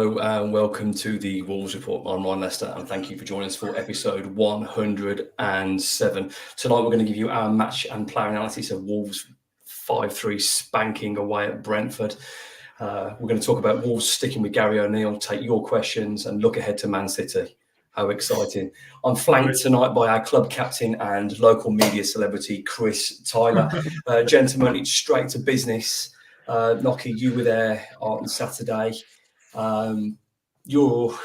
Hello and welcome to the Wolves Report. I'm Ryan Lester and thank you for joining us for episode 107. Tonight we're going to give you our match and player analysis of Wolves 5-3 spanking away at Brentford. We're going to talk about Wolves sticking with Gary O'Neill, take your questions and look ahead to Man City. How exciting. I'm flanked tonight by our club captain and local media celebrity, Chris Tyler. Gentlemen, it's straight to business. Nocky, you were there on Saturday. Your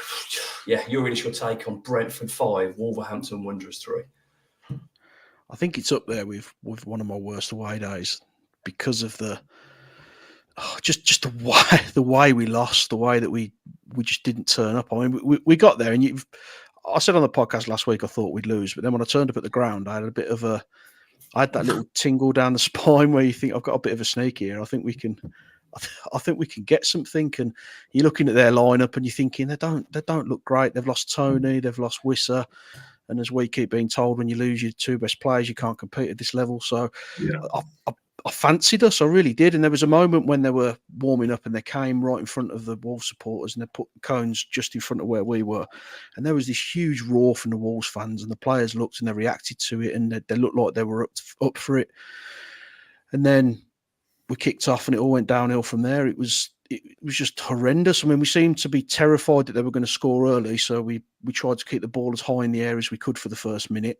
initial take on Brentford 5, Wolverhampton Wanderers 3. I think it's up there with one of my worst away days because of just the way we lost, the way that we just didn't turn up. I mean, we got there, and I said on the podcast last week I thought we'd lose, but then when I turned up at the ground, I had that little tingle down the spine where you think I've got a bit of a sneak here. I think we can get something. And you're looking at their lineup and you're thinking they don't look great. They've lost Tony, they've lost Wissa, and as we keep being told, when you lose your two best players, you can't compete at this level. So yeah. I fancied us, I really did. And there was a moment when they were warming up and they came right in front of the Wolves supporters and they put cones just in front of where we were. And there was this huge roar from the Wolves fans and the players looked and they reacted to it and they looked like they were up for it. And then we kicked off and it all went downhill from there. It was just horrendous. I mean, we seemed to be terrified that they were going to score early. So we tried to keep the ball as high in the air as we could for the first minute.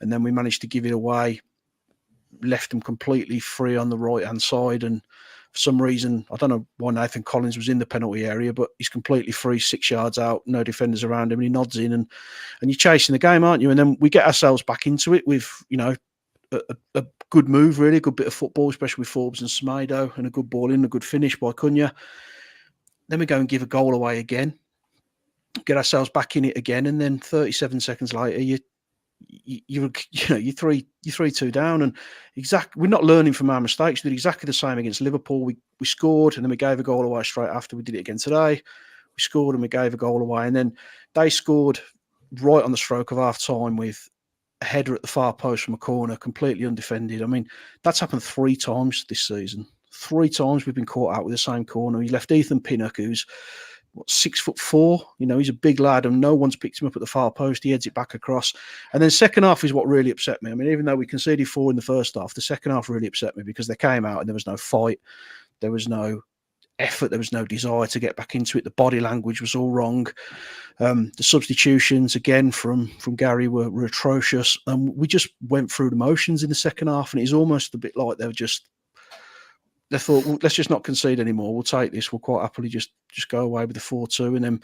And then we managed to give it away. Left them completely free on the right-hand side, and for some reason, I don't know why Nathan Collins was in the penalty area, but he's completely free, 6 yards out, no defenders around him, and he nods in, and you're chasing the game, aren't you? And then we get ourselves back into it with, a good move, really, a good bit of football, especially with Forbes and Smido, and a good ball in, a good finish by Cunha. Then we go and give a goal away again, get ourselves back in it again, and then 37 seconds later, you're 3-2 down, and we're not learning from our mistakes. We did exactly the same against Liverpool. We scored and then we gave a goal away straight after. We did it again today. We scored and we gave a goal away, and then they scored right on the stroke of half time with a header at the far post from a corner, completely undefended. I mean, that's happened 3 times this season. 3 times we've been caught out with the same corner. He left Ethan Pinnock, who's 6'4", he's a big lad and no one's picked him up at the far post. He heads it back across. And then second half is what really upset me. I mean, even though we conceded 4 in the first half, the second half really upset me because they came out and there was no fight. There was no effort. There was no desire to get back into it. The body language was all wrong. The substitutions, again, from Gary were atrocious. And we just went through the motions in the second half, and it's almost a bit like they thought, well, let's just not concede anymore. We'll take this. We'll quite happily just go away with the 4-2. And then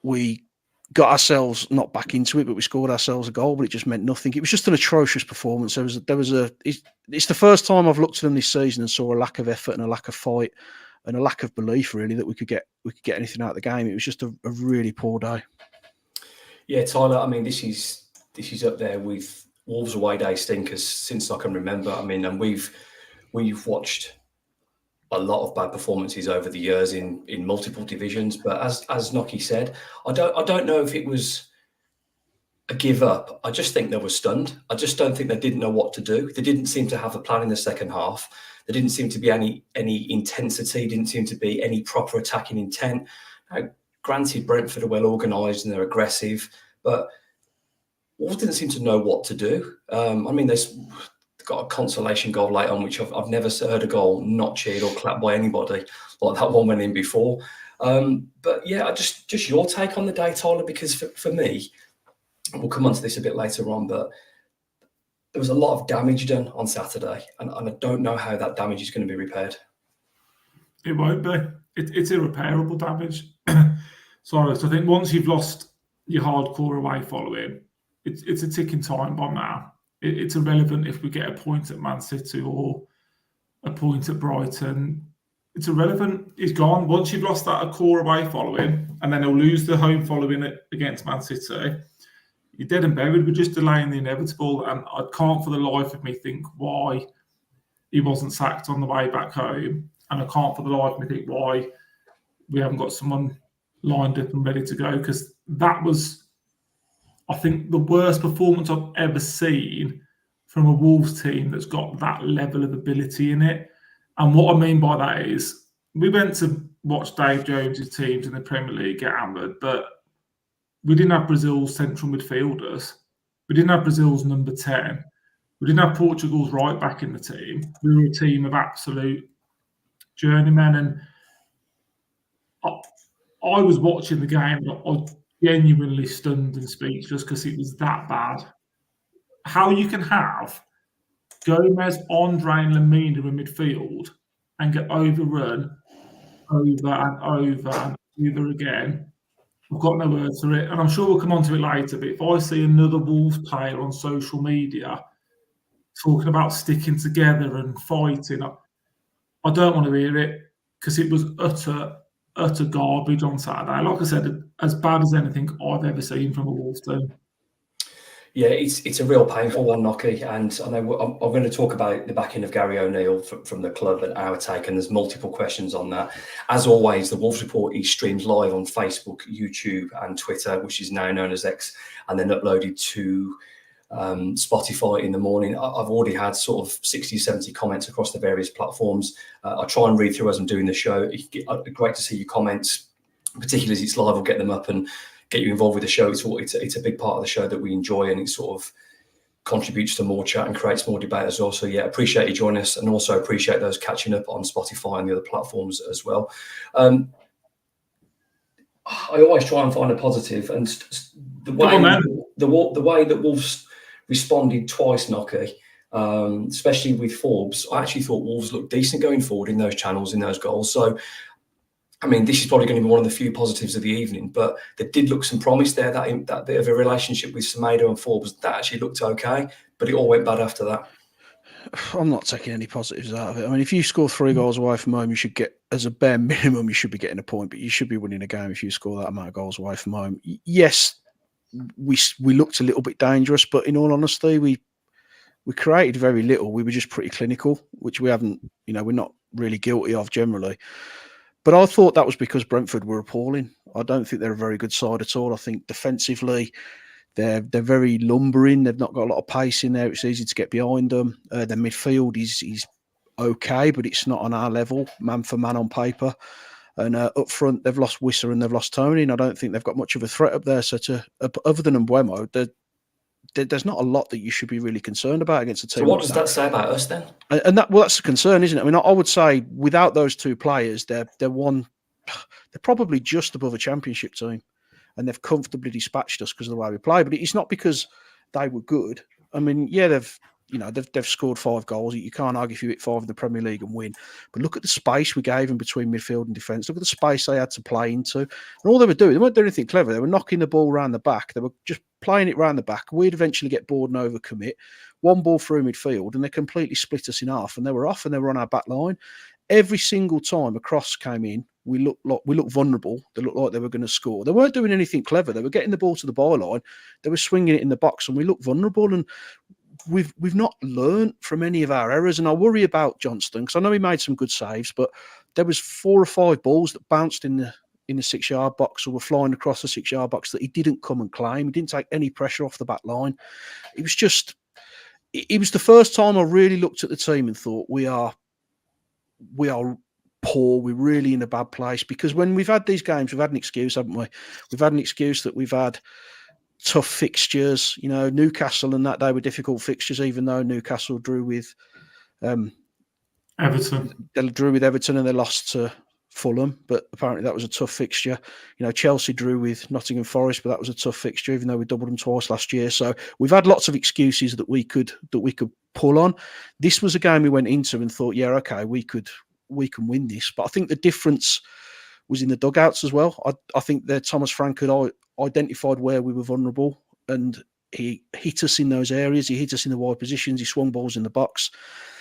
we got ourselves not back into it, but we scored ourselves a goal, but it just meant nothing. It was just an atrocious performance. It's the first time I've looked at them this season and saw a lack of effort and a lack of fight and a lack of belief, really, that we could get anything out of the game. It was just a really poor day. Yeah, Tyler, I mean, this is up there with Wolves away day stinkers since I can remember. I mean, and we've watched a lot of bad performances over the years in multiple divisions, but as Nocky said, I don't know if it was a give up. I just think they were stunned. I just don't think they didn't know what to do. They didn't seem to have a plan in the second half. There didn't seem to be any intensity. Didn't seem to be any proper attacking intent. Now, granted, Brentford are well organised and they're aggressive, but Wolves didn't seem to know what to do. I mean, there's got a consolation goal late on, which I've never heard a goal not cheered or clapped by anybody like that one went in before. But yeah, just your take on the day, Tyler, because for me, we'll come on to this a bit later on, but there was a lot of damage done on Saturday, and I don't know how that damage is going to be repaired. It won't be. It's irreparable damage. So I think once you've lost your hardcore away following, it's a ticking time bomb now. It's irrelevant if we get a point at Man City or a point at Brighton. It's irrelevant. It's gone. Once you've lost that core away following, and then they'll lose the home following against Man City, you're dead and buried. We're just delaying the inevitable. And I can't for the life of me think why he wasn't sacked on the way back home. And I can't for the life of me think why we haven't got someone lined up and ready to go, because that was, I think, the worst performance I've ever seen from a Wolves team that's got that level of ability in it. And what I mean by that is we went to watch Dave Jones's teams in the Premier League get hammered, but we didn't have Brazil's central midfielders. We didn't have Brazil's number 10. We didn't have Portugal's right back in the team. We were a team of absolute journeymen. And I was watching the game and I was genuinely stunned and speechless because it was that bad. How you can have Gomez, Andre and Lamina in midfield and get overrun over and over and over again. I've got no words for it, and I'm sure we'll come on to it later, but if I see another Wolves player on social media talking about sticking together and fighting, I don't want to hear it because it was utter garbage on Saturday. Like I said, as bad as anything I've ever seen from a Wolves team. Yeah, it's a real painful one, Nocky, and I know I'm going to talk about the backing of Gary O'Neill from the club and our take, and there's multiple questions on that. As always, the Wolves Report is streamed live on Facebook, YouTube and Twitter, which is now known as X, and then uploaded to Spotify in the morning. I've already had sort of 60, 70 comments across the various platforms. I try and read through as I'm doing the show. It's great to see your comments, particularly as it's live. I'll get them up and get you involved with the show. It's a big part of the show that we enjoy, and it sort of contributes to more chat and creates more debate as well. So yeah, appreciate you joining us, and also appreciate those catching up on Spotify and the other platforms as well. I always try and find a positive, and the way that Wolves responded twice, Nocky, especially with Forbes, I actually thought Wolves looked decent going forward in those channels, in those goals. So I mean, this is probably going to be one of the few positives of the evening, but there did look some promise there. That bit of a relationship with Semedo and Forbes, that actually looked okay, but it all went bad after that. I'm not taking any positives out of it. I mean, if you score 3 goals away from home, you should get, as a bare minimum, you should be getting a point, but you should be winning a game if you score that amount of goals away from home. Yes, we looked a little bit dangerous, but in all honesty, we created very little. We were just pretty clinical, which we haven't, we're not really guilty of generally. But I thought that was because Brentford were appalling. I don't think they're a very good side at all. I think defensively, they're very lumbering. They've not got a lot of pace in there. It's easy to get behind them. Their midfield is okay, but it's not on our level, man for man on paper. And up front, they've lost Wissa and they've lost Tony, and I don't think they've got much of a threat up there. So other than Mbeumo, there's not a lot that you should be really concerned about against a team. So what does that say about us then? And that's a concern, isn't it? I mean, I would say without those 2 players, they're probably just above a championship team, and they've comfortably dispatched us because of the way we play. But it's not because they were good. I mean, yeah, they've scored 5 goals. You can't argue if you hit 5 in the Premier League and win. But look at the space we gave them between midfield and defence. Look at the space they had to play into. And all they were doing, they weren't doing anything clever. They were knocking the ball around the back. They were just playing it around the back. We'd eventually get bored and overcommit. 1 ball through midfield, and they completely split us in half. And they were off, and they were on our back line. Every single time a cross came in, we looked vulnerable. They looked like they were going to score. They weren't doing anything clever. They were getting the ball to the byline. They were swinging it in the box, and we looked vulnerable. And we've not learned from any of our errors, and I worry about Johnston because I know he made some good saves, but there was 4 or 5 balls that bounced in the 6-yard box or were flying across the 6-yard box that he didn't come and claim. He didn't take any pressure off the back line. It was the first time I really looked at the team and thought we are poor. We're really in a bad place, because when we've had these games, we've had an excuse, haven't we? We've had an excuse that we've had tough fixtures. Newcastle and that day were difficult fixtures, even though Newcastle drew with Everton. They drew with Everton and they lost to Fulham, but apparently that was a tough fixture. Chelsea drew with Nottingham Forest, but that was a tough fixture, even though we doubled them twice last year. So we've had lots of excuses that we could pull on. This was a game we went into and thought, yeah, okay, we can win this. But I think the difference was in the dugouts as well. I think that Thomas Frank had identified where we were vulnerable, and he hit us in those areas. He hit us in the wide positions. He swung balls in the box.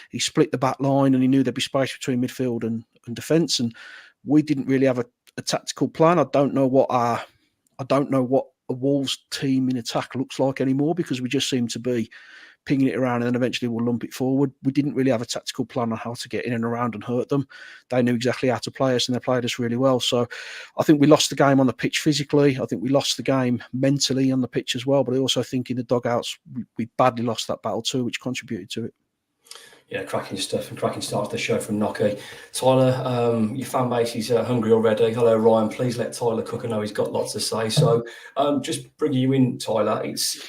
He split the back line, and he knew there'd be space between midfield and defence. And we didn't really have a tactical plan. I don't know what a Wolves team in attack looks like anymore, because we just seem to be pinging it around and then eventually we'll lump it forward. We didn't really have a tactical plan on how to get in and around and hurt them. They knew exactly how to play us, and they played us really well. So I think we lost the game on the pitch physically. I think we lost the game mentally on the pitch as well. But I also think in the dugouts, we badly lost that battle too, which contributed to it. Yeah, cracking stuff and cracking start to the show from Nocky. Tyler, your fan base is hungry already. Hello, Ryan. Please let Tyler cook. I know he's got lots to say. So just bringing you in, Tyler, it's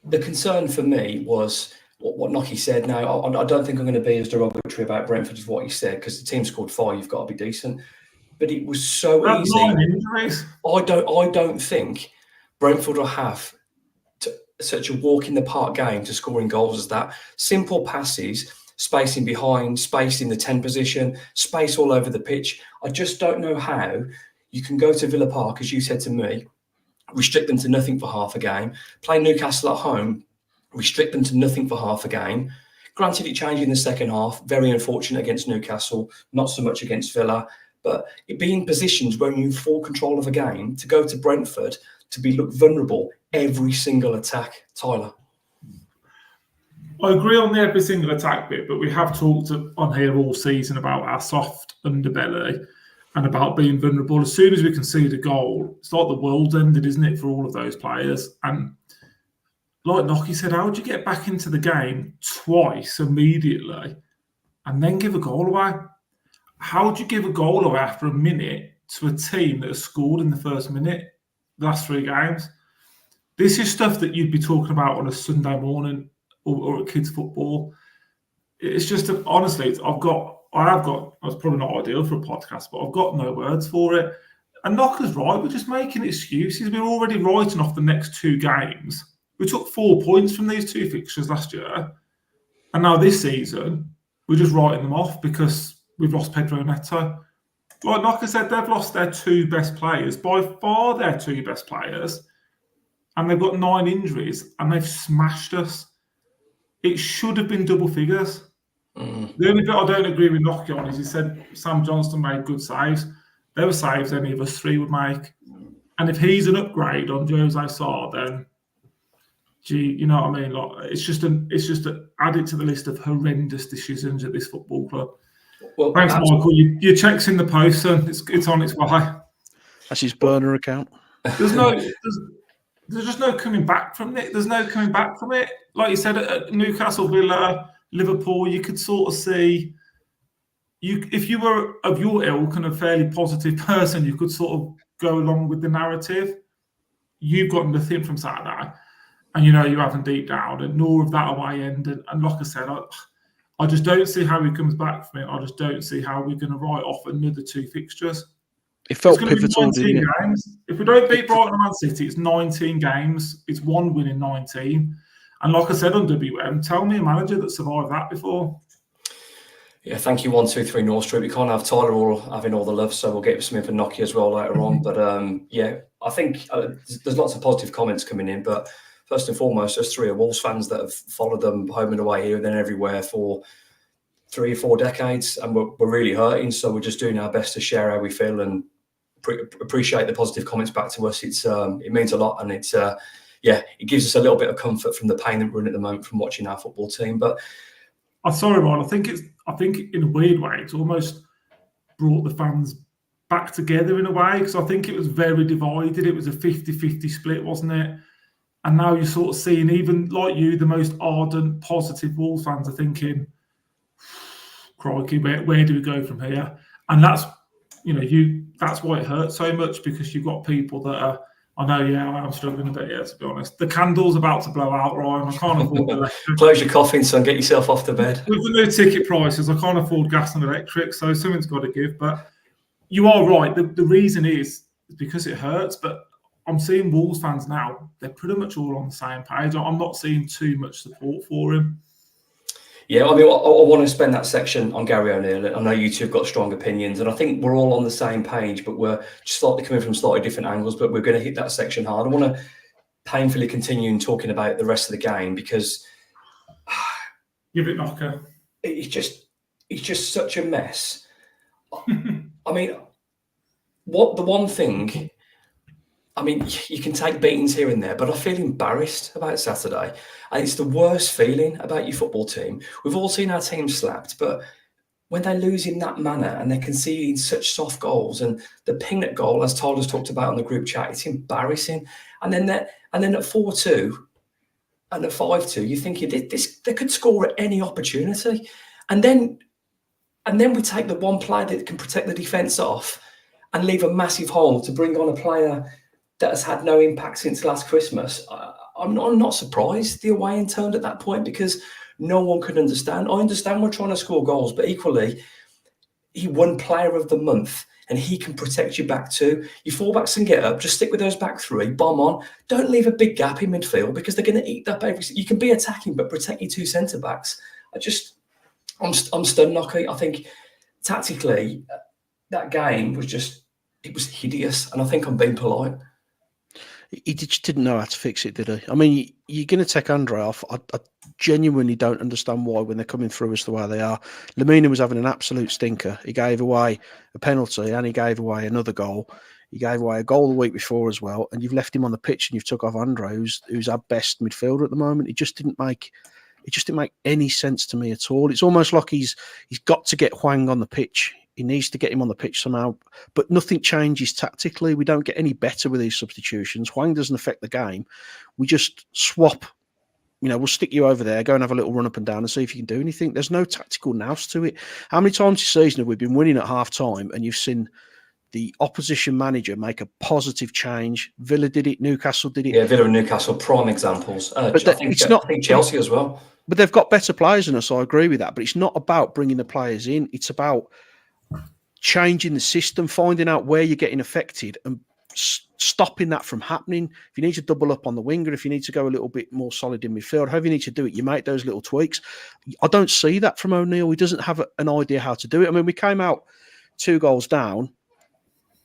the concern for me was what Nocky said. Now, I don't think I'm going to be as derogatory about Brentford as what he said, because the team scored 5, you've got to be decent. But it was so easy. 9 injuries. I don't think Brentford will have such a walk in the park game to scoring goals as that. Simple passes, spacing behind, space in the 10 position, space all over the pitch. I just don't know how you can go to Villa Park, as you said to me, restrict them to nothing for half a game, play Newcastle at home, restrict them to nothing for half a game. Granted, it changed in the second half, very unfortunate against Newcastle, not so much against Villa, but it being positions where you're in full control of a game, to go to Brentford, to be look vulnerable every single attack. Tyler? I agree on the every single attack bit, but we have talked on here all season about our soft underbelly and about being vulnerable. As soon as we concede a goal, it's like the world ended, isn't it, for all of those players? And like Nocky said, how would you get back into the game twice immediately and then give a goal away? How would you give a goal away after a minute to a team that has scored in the first minute the last 3 games? This is stuff that you'd be talking about on a Sunday morning or at kids' football. It's just that, honestly, I have got, it's probably not ideal for a podcast, but I've got no words for it. And Knocker's right, we're just making excuses. We're already writing off the next 2 games. We took 4 points from these 2 fixtures last year. And now this season, we're just writing them off because we've lost Pedro Neto. Like Knocker said, they've lost their 2 best players, by far their 2 best players. And they've got 9 injuries and they've smashed us. It should have been double figures. The only bit I don't agree with Nocky on is he said Sam Johnston made good saves. They were saves any of us 3 would make. And if he's an upgrade on Jose Sarr, then gee, you know what I mean? Like it's just added to the list of horrendous decisions at this football club. Well, thanks, Michael. Your check's in the post, and it's on its way. That's his burner account. There's just no coming back from it. There's no coming back from it. Like you said, at Newcastle, Villa, Liverpool, you could sort of see, if you were of your ilk and a fairly positive person, you could sort of go along with the narrative. You've got nothing from Saturday, and you know you haven't deep down, and nor of that away end. And like I said, I just don't see how he comes back from it. I just don't see how we're going to write off another 2 fixtures. It felt pivotal, didn't it? Games. If we don't beat Brighton and Man City, it's 19 games. It's 1 win in 19. And like I said on WM, tell me a manager that survived that before. Yeah, thank you, 123 North Street. We can't have Tyler all having all the love, so we'll get something for Nocky as well later on. But yeah, I think there's lots of positive comments coming in. But first and foremost, us 3 are Wolves fans that have followed them home and away, here and then everywhere for 3 or 4 decades, and we're really hurting. So we're just doing our best to share how we feel and appreciate the positive comments back to us. It means a lot, and it gives us a little bit of comfort from the pain that we're in at the moment from watching our football team. But I'm sorry, Ron. I think in a weird way, it's almost brought the fans back together in a way, because I think it was very divided. It was a 50-50 split, wasn't it? And now you're sort of seeing, even like you, the most ardent, positive Wolves fans are thinking, crikey, where do we go from here? And that's, that's why it hurts so much, because you've got people that are, I know, I'm struggling a bit here, to be honest. The candle's about to blow out, Ryan. I can't afford electric. Close your coffin, son. Get yourself off the bed. With the new ticket prices, I can't afford gas and electric, so something's got to give. But you are right. The reason is because it hurts, but I'm seeing Wolves fans now, they're pretty much all on the same page. I'm not seeing too much support for him. Yeah, I mean, I want to spend that section on Gary O'Neill. I know you two have got strong opinions, and I think we're all on the same page, but we're just slightly coming from slightly different angles, but we're going to hit that section hard. I want to painfully continue talking about the rest of the game, because Give it Knocker. It's just such a mess. I mean, you can take beatings here and there, but I feel embarrassed about Saturday. And it's the worst feeling about your football team. We've all seen our team slapped, but when they lose in that manner and they're conceding such soft goals, and the Pingnut goal, as Tyler's talked about on the group chat, it's embarrassing. And then at 4-2, and at 5-2, you're thinking they could score at any opportunity, and then we take the one player that can protect the defence off and leave a massive hole to bring on a player that has had no impact since last Christmas. I'm not surprised the away end turned at that point, because no one could understand. I understand we're trying to score goals, but equally, he won Player of the Month, and he can protect your back two. Your fullbacks can get up, just stick with those back three, bomb on. Don't leave a big gap in midfield, because they're going to eat up every. You can be attacking, but protect your two centre backs. I'm stunned, Nocky. I think tactically, that game was it was hideous, and I think I'm being polite. He just didn't know how to fix it, did he? I mean, you're going to take Andre off. I genuinely don't understand why, when they're coming through us the way they are. Lemina was having an absolute stinker. He gave away a penalty and he gave away another goal. He gave away a goal the week before as well. And you've left him on the pitch and you've took off Andre, who's our best midfielder at the moment. It just didn't make any sense to me at all. It's almost like he's got to get Hwang on the pitch. He needs to get him on the pitch somehow, but nothing changes tactically. We don't get any better with these substitutions. Hwang doesn't affect the game. We just swap. We'll stick you over there, go and have a little run up and down and see if you can do anything. There's no tactical nous to it. How many times this season have we been winning at half time and you've seen the opposition manager make a positive change? Villa did it, Newcastle did it. Yeah, Villa and Newcastle, prime examples. I think Chelsea as well. But they've got better players than us, I agree with that. But it's not about bringing the players in. It's about changing the system, finding out where you're getting affected and stopping that from happening. If you need to double up on the winger, if you need to go a little bit more solid in midfield, however you need to do it, you make those little tweaks. I don't see that from O'Neill. He doesn't have an idea how to do it. I mean, we came out 2 goals down,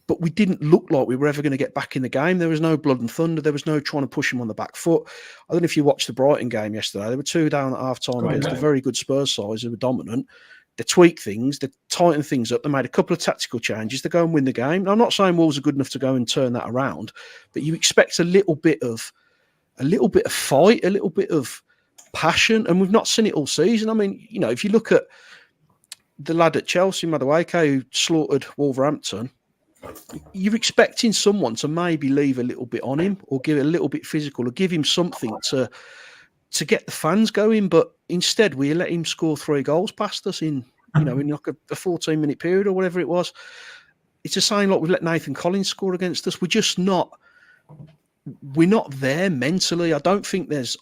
but we didn't look like we were ever going to get back in the game. There was no blood and thunder. There was no trying to push him on the back foot. I don't know if you watched the Brighton game yesterday. They were 2 down at half-time against a very good Spurs side who were dominant. They tweak things, they tighten things up, they made a couple of tactical changes to go and win the game. Now, I'm not saying Wolves are good enough to go and turn that around, but you expect a little bit of fight, a little bit of passion, and we've not seen it all season. I mean, if you look at the lad at Chelsea, Madueke, who slaughtered Wolverhampton, you're expecting someone to maybe leave a little bit on him, or give it a little bit physical, or give him something to get the fans going, but instead we let him score 3 goals past us in like a 14-minute period or whatever it was. It's the same like we've let Nathan Collins score against us. We're not there mentally. I don't think this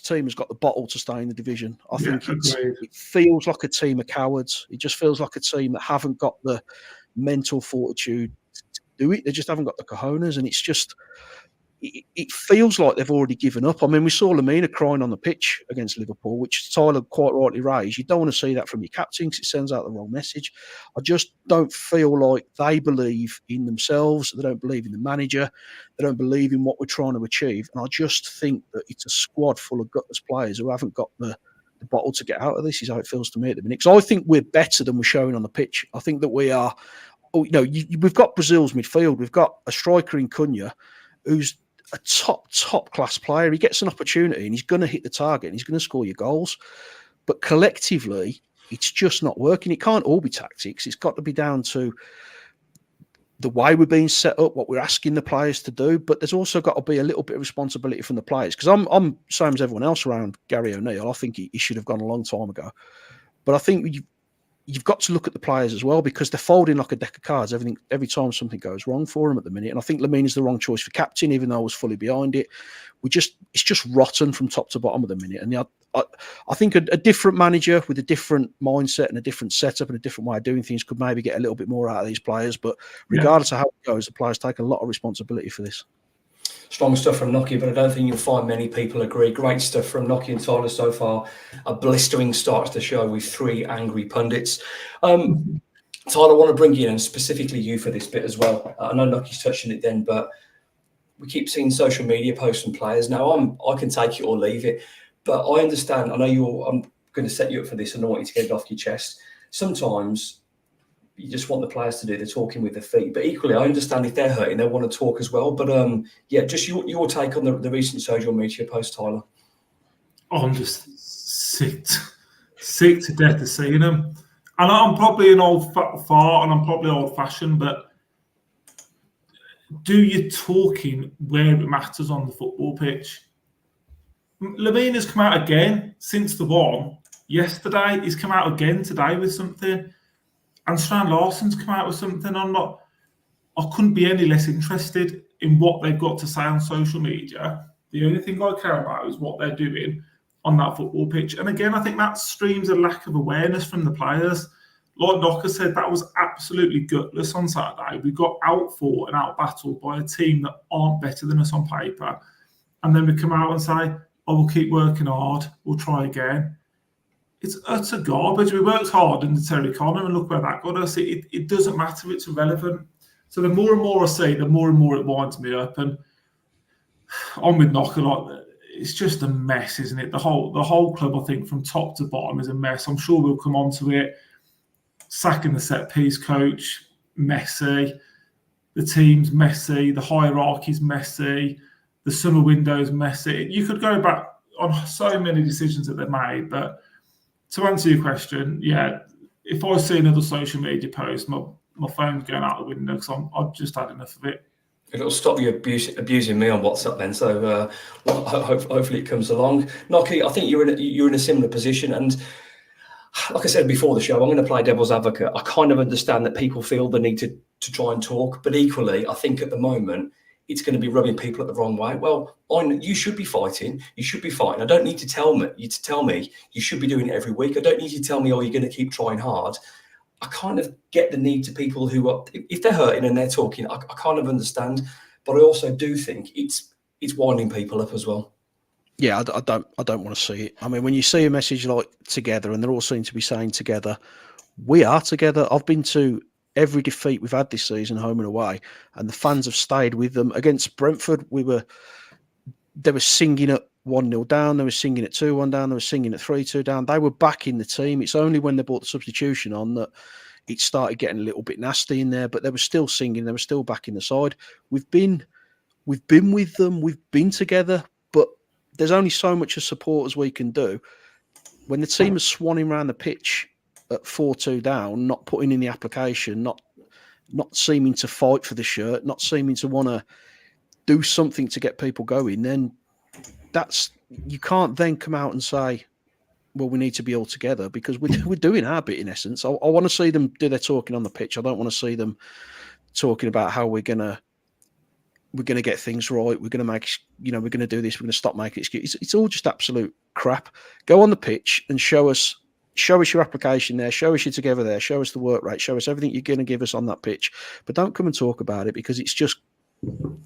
team has got the bottle to stay in the division. I think it feels like a team of cowards. It just feels like a team that haven't got the mental fortitude to do it. They just haven't got the cojones, and it's just. It feels like they've already given up. I mean, we saw Lemina crying on the pitch against Liverpool, which Tyler quite rightly raised. You don't want to see that from your captain because it sends out the wrong message. I just don't feel like they believe in themselves. They don't believe in the manager. They don't believe in what we're trying to achieve. And I just think that it's a squad full of gutless players who haven't got the bottle to get out of this, is how it feels to me at the minute. Because I think we're better than we're showing on the pitch. I think that we are. We've got Brazil's midfield. We've got a striker in Cunha who's a top class player. He gets an opportunity and he's going to hit the target and he's going to score your goals. But collectively, it's just not working. It can't all be tactics. It's got to be down to the way we're being set up, what we're asking the players to do. But there's also got to be a little bit of responsibility from the players. Because I'm same as everyone else around Gary O'Neill. I think he should have gone a long time ago. But I think you've got to look at the players as well, because they're folding like a deck of cards every time something goes wrong for them at the minute. And I think Lemina's the wrong choice for captain, even though I was fully behind it. It's just rotten from top to bottom at the minute. And I think a different manager with a different mindset and a different setup and a different way of doing things could maybe get a little bit more out of these players. But regardless of how it goes, the players take a lot of responsibility for this. Strong stuff from Nocky, but I don't think you'll find many people agree. Great stuff from Nocky and Tyler so far. A blistering start to the show with 3 angry pundits. Tyler, I want to bring you in, and specifically you for this bit as well. I know Nocky's touching it then, but we keep seeing social media posts from players. Now, I can take it or leave it, but I understand. I know I'm going to set you up for this, and I want you to get it off your chest. Sometimes you just want the players to do the talking with their feet. But equally, I understand if they're hurting, they want to talk as well. But just your take on the recent social media post, Tyler. I'm just sick to death of seeing them. And I'm probably an old fart, and I'm probably old-fashioned, but do your talking where it matters on the football pitch. Lemina's come out again since the one yesterday. He's come out again today with something. And Strand Larsen's come out with something. I couldn't be any less interested in what they've got to say on social media. The only thing I care about is what they're doing on that football pitch. And again, I think that streams a lack of awareness from the players. Like Knocker said, that was absolutely gutless on Saturday. We got out-fought and out-battled by a team that aren't better than us on paper. And then we come out and say, oh, we'll keep working hard, we'll try again. It's utter garbage. We worked hard in the Terry Connor and look where that got us. It doesn't matter, it's irrelevant. So the more and more I see, the more and more it winds me up. And on with Knocker, like, it's just a mess, isn't it? The whole club, I think, from top to bottom is a mess. I'm sure we'll come on to it. Sacking the set-piece coach, messy. The team's messy. The hierarchy's messy. The summer window's messy. You could go back on so many decisions that they've made, but to answer your question, yeah, if I see another social media post, my phone's going out the window because I've just had enough of it. It'll stop you abusing me on WhatsApp then. So hopefully it comes along. Nocky, I think you're in a similar position, and like I said before the show, I'm going to play devil's advocate. I kind of understand that people feel the need to try and talk, but equally, I think at the moment it's going to be rubbing people up the wrong way. Well, you should be fighting. You should be fighting. I don't need to tell me you should be doing it every week. I don't need you to tell me, oh, you're going to keep trying hard. I kind of get the need to people who are, if they're hurting and they're talking, I kind of understand. But I also do think it's winding people up as well. Yeah, I don't want to see it. I mean, when you see a message like together, and they're all seem to be saying together, we are together. I've been to every defeat we've had this season, home and away, and the fans have stayed with them. Against Brentford, they were singing at 1-0 down, they were singing at 2-1 down, they were singing at 3-2 down. They were backing the team. It's only when they brought the substitution on that it started getting a little bit nasty in there, but they were still singing, they were still backing the side. We've been with them, we've been together, but there's only so much as supporters we can do. When the team is swanning around the pitch at 4-2 down, not putting in the application, not seeming to fight for the shirt, not seeming to want to do something to get people going, then you can't then come out and say, well, we need to be all together, because we're doing our bit in essence. I want to see them do their talking on the pitch. I don't want to see them talking about how we're gonna get things right. We're gonna make, we're gonna do this. We're gonna stop making excuses. It's all just absolute crap. Go on the pitch and show us your application there. Show us you're together there. Show us the work rate. Show us everything you're going to give us on that pitch. But don't come and talk about it, because it's just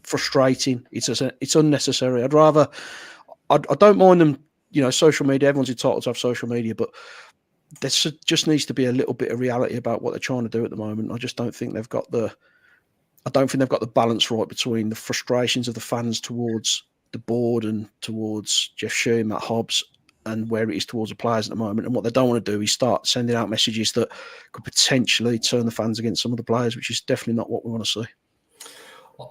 frustrating. It's unnecessary. I don't mind them. Social media. Everyone's entitled to have social media, but there just needs to be a little bit of reality about what they're trying to do at the moment. I just don't think they've got the balance right between the frustrations of the fans towards the board and towards Jeff Shea, Matt Hobbs, and where it is towards the players at the moment. And what they don't want to do is start sending out messages that could potentially turn the fans against some of the players, which is definitely not what we want to see.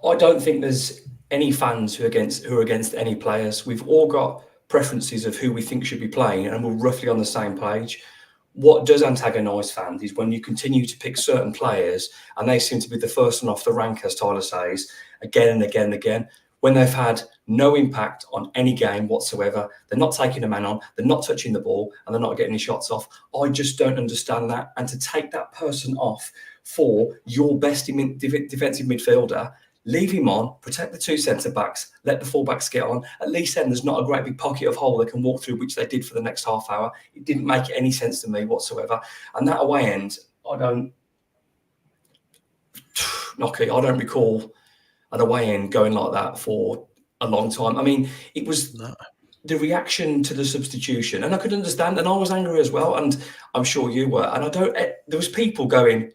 I don't think there's any fans who are against any players. We've all got preferences of who we think should be playing, and we're roughly on the same page. What does antagonise fans is when you continue to pick certain players and they seem to be the first one off the rank, as Tyler says, again and again and again, when they've had no impact on any game whatsoever. They're not taking a man on, they're not touching the ball, and they're not getting any shots off. I just don't understand that. And to take that person off for your best defensive midfielder, leave him on, protect the two centre-backs, let the full-backs get on. At least then there's not a great big pocket of hole they can walk through, which they did for the next half hour. It didn't make any sense to me whatsoever. And that away end, I don't recall an away end going like that for a long time. I mean, it was the reaction to the substitution, and I could understand, and I was angry as well, and I'm sure you were. And there was people going,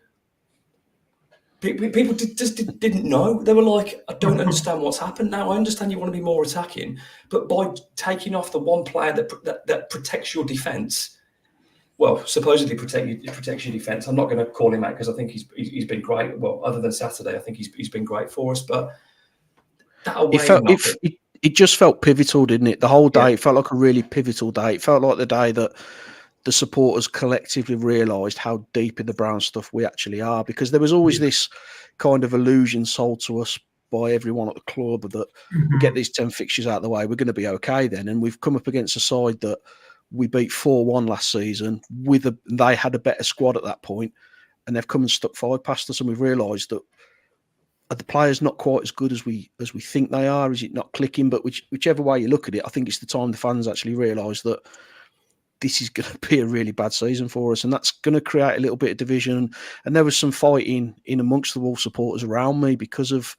people just didn't know. They were like, I don't understand what's happened now. I understand you want to be more attacking, but by taking off the one player that protects your defence, well, supposedly protects your defence. I'm not going to call him out because I think he's been great. Well, other than Saturday, I think he's been great for us. But that away, it just felt pivotal, didn't it? The whole day, It felt like a really pivotal day. It felt like the day that the supporters collectively realised how deep in the brown stuff we actually are, because there was always this kind of illusion sold to us by everyone at the club that we get these 10 fixtures out of the way, we're going to be okay then. And we've come up against a side that we beat 4-1 last season. They had a better squad at that point, and they've come and stuck 5 past us, and we've realised that are the players not quite as good as we think they are? Is it not clicking? But whichever way you look at it, I think it's the time the fans actually realise that this is going to be a really bad season for us, and that's going to create a little bit of division. And there was some fighting in amongst the Wolves supporters around me because of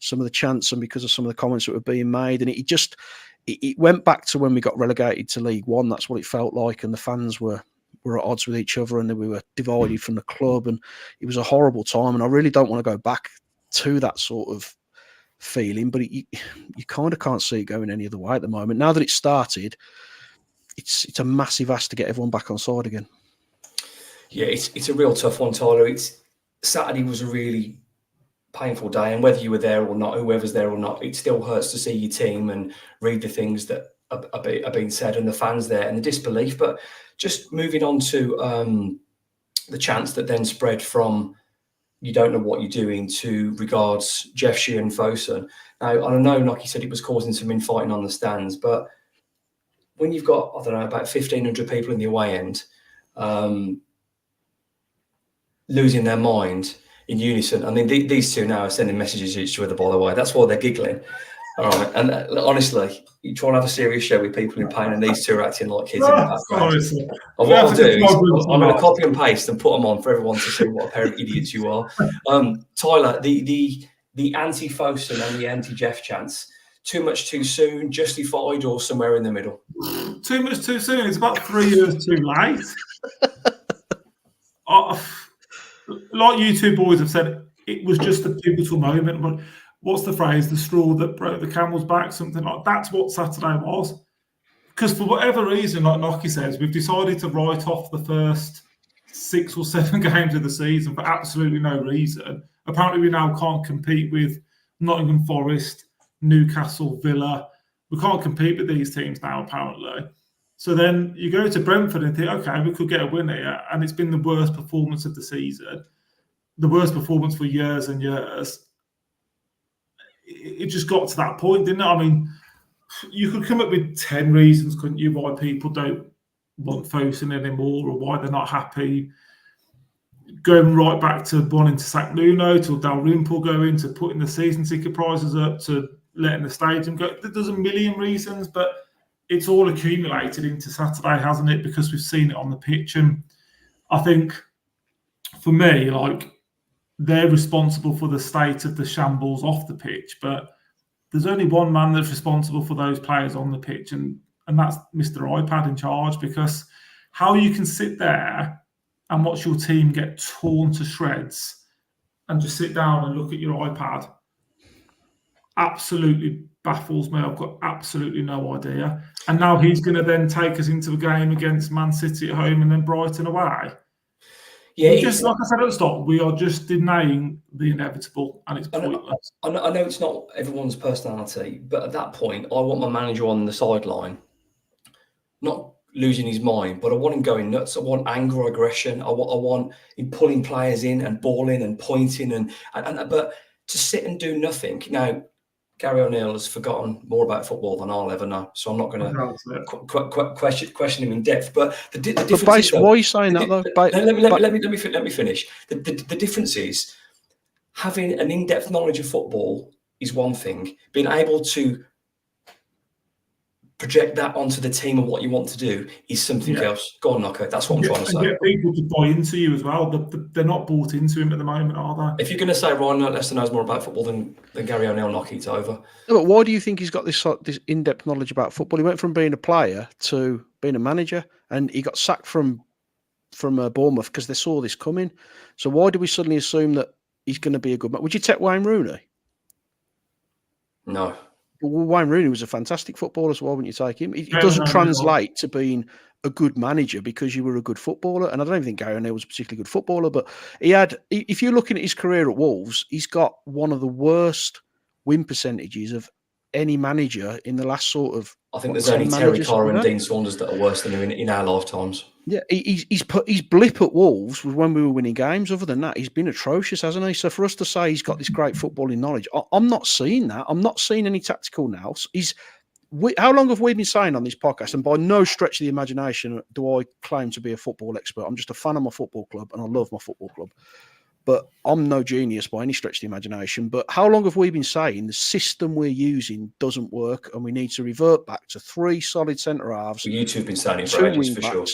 some of the chants and because of some of the comments that were being made. And it went back to when we got relegated to League One. That's what it felt like, and the fans were at odds with each other, and then we were divided from the club, and it was a horrible time. And I really don't want to go back to that sort of feeling, but you kind of can't see it going any other way at the moment. Now that it's started, it's a massive ask to get everyone back on side again. Yeah, it's a real tough one, Tyler. Saturday was a really painful day, and whether you were there or not, whoever's there or not, it still hurts to see your team and read the things that are being said, and the fans there and the disbelief. But just moving on to the chants that then spread from "you don't know what you're doing" to regards Jeff Shea and Fosun. Now, I know Nocky said it was causing some infighting on the stands, but when you've got, I don't know, about 1,500 people in the away end losing their mind in unison. I mean, these two now are sending messages to each other, by the way. That's why they're giggling. All right. And honestly, you try and have a serious show with people in pain, and these two are acting like kids in the background. And what I'll do is I'm going to copy and paste and put them on for everyone to see what a pair of idiots you are. Tyler, the anti-Fosun and the anti-Jeff chants, too much too soon, justified, or somewhere in the middle? Too much too soon. It's about 3 years too late. Like you two boys have said, it was just a pivotal moment. But what's the phrase? The straw that broke the camel's back, something like that's what Saturday was. Because for whatever reason, like Nocky says, we've decided to write off the first 6 or 7 games of the season for absolutely no reason. Apparently, we now can't compete with Nottingham Forest, Newcastle, Villa. We can't compete with these teams now, apparently. So then you go to Brentford and think, okay, we could get a win here. And it's been the worst performance of the season, the worst performance for years and years. It just got to that point, didn't it? I mean, you could come up with 10 reasons, couldn't you, why people don't want Fosun anymore or why they're not happy. Going right back to wanting to sack Nuno, to Dalrymple going, to putting the season ticket prices up, to letting the stadium go. There's a million reasons, but it's all accumulated into Saturday, hasn't it? Because we've seen it on the pitch. And I think, for me, like, they're responsible for the state of the shambles off the pitch, but there's only one man that's responsible for those players on the pitch, and that's Mr. iPad in charge. Because how you can sit there and watch your team get torn to shreds and just sit down and look at your iPad absolutely baffles me. I've got absolutely no idea. And now he's going to then take us into a game against Man City at home and then Brighton away. Yeah, just like I said at the start, we are just denying the inevitable, and it's pointless. I know it's not everyone's personality, but at that point, I want my manager on the sideline, not losing his mind, but I want him going nuts. I want anger, aggression. I want him pulling players in and balling and pointing and but to sit and do nothing. Now, Gary O'Neill has forgotten more about football than I'll ever know, so I'm not going to question him in depth. But the difference is, why are you saying that though? Let me finish. The difference is having an in-depth knowledge of football is one thing. Being able to project that onto the team and what you want to do is something else. Go on, Nocco. That's what I'm trying to say. Get people to buy into you as well. They're not bought into him at the moment, are they? If you're going to say Ryan Lester knows more about football than Gary O'Neill, Nocky, it's over. No, but why do you think he's got this in-depth knowledge about football? He went from being a player to being a manager, and he got sacked from Bournemouth because they saw this coming. So why do we suddenly assume that he's going to be a good man? Would you take Wayne Rooney? No. Well, Wayne Rooney was a fantastic footballer, so why wouldn't you take him? It doesn't translate to being a good manager because you were a good footballer. And I don't even think Gary O'Neill was a particularly good footballer, but he had, if you're looking at his career at Wolves, he's got one of the worst win percentages of any manager in the last sort of. I think there's only Terry Carr and Dean Saunders that are worse than him in our lifetimes. Yeah, he's put his blip at Wolves was when we were winning games. Other than that, he's been atrocious, hasn't he? So for us to say he's got this great footballing knowledge, I'm not seeing that. I'm not seeing any tactical nous. How long have we been saying on this podcast? And by no stretch of the imagination do I claim to be a football expert. I'm just a fan of my football club, and I love my football club. But I'm no genius by any stretch of the imagination. But how long have we been saying the system we're using doesn't work, and we need to revert back to 3 solid centre halves? Well, you two have been saying it for ages, for sure.